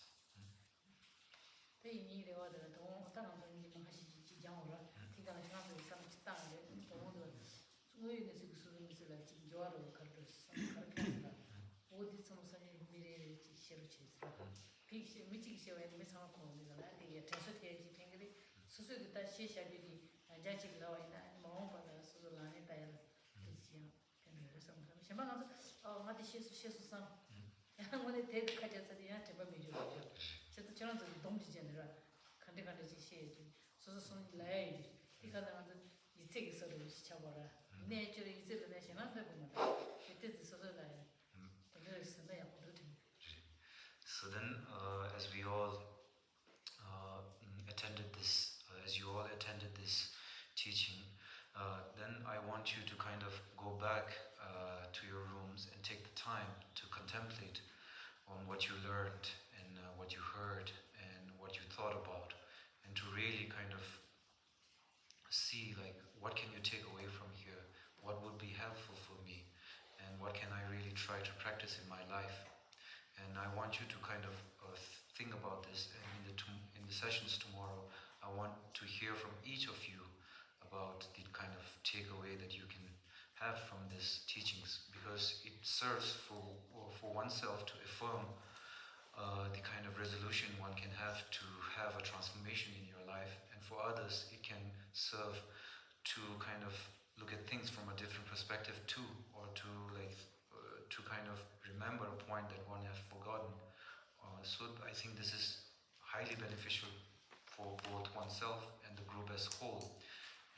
Speaker 1: So then, as we all as you all attended this teaching, then I want you to kind of go back to your rooms and take the time to contemplate on what you learned and what you heard and what you thought about, and to really kind of see like what can you take away from here, what would be helpful for me, and what can I really try to practice in my life. And I want you to kind of think about this, and in the sessions tomorrow, I want to hear from each of you about the kind of takeaway that you can have from these teachings, because it serves for oneself to affirm the kind of resolution one can have to have a transformation in your life, and for others it can serve to kind of look at things from a different perspective too, or to kind of remember a point that one has forgotten. So I think this is highly beneficial for both oneself and the group as a whole.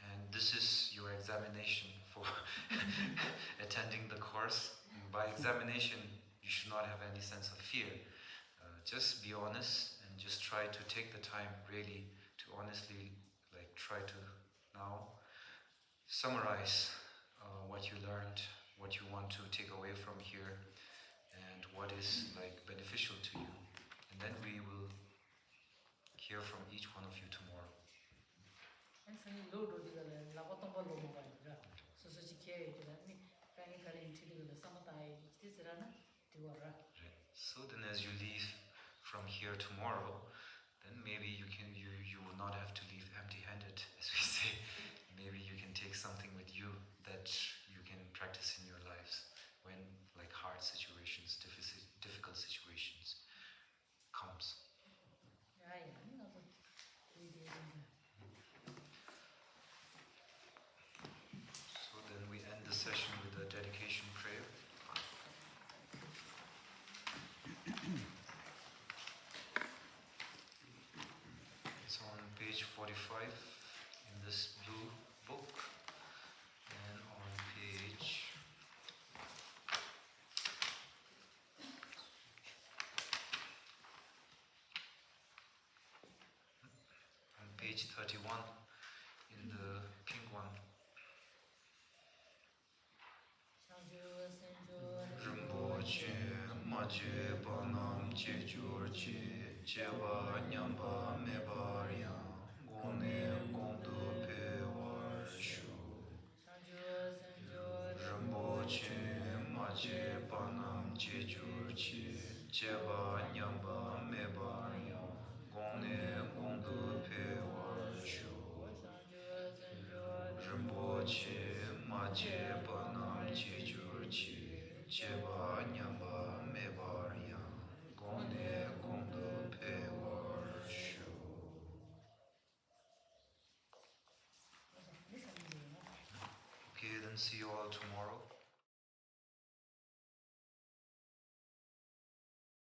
Speaker 1: And this is your examination for attending the course. And by examination, you should not have any sense of fear. Just be honest and just try to take the time really to honestly try to now summarize what you learned, what you want to take away from here, and what is like beneficial to you. And then we will hear from each one of you tomorrow.
Speaker 3: 선생님 로도 디가래 라고통 벌로 먹어야 소소지 케이 디가니 까니 카린 티디가 사마타이 티스라나 디와라.
Speaker 1: So then as you leave from here tomorrow, then maybe you will not have to leave empty-handed, as we say. Maybe you can take something with you that you can practice in your lives when like hard situations, difficult situations comes.
Speaker 3: 야야, 나도 리디인데.
Speaker 1: So then we end the session with a dedication prayer. It's on page 45 in this blue book, and on page 31 in the pink one. Rinpoche maje panam chechurchi cheba nyamba mebarya gone gondo pe warshu. Rinpoche maje panam chechurchi cheba nyamba mebarya gone gondo pe warshu. Rinpoche maje panam chechurchi cheba nyamba mebarya gone gondo pe warshu. Okay, then see you all tomorrow.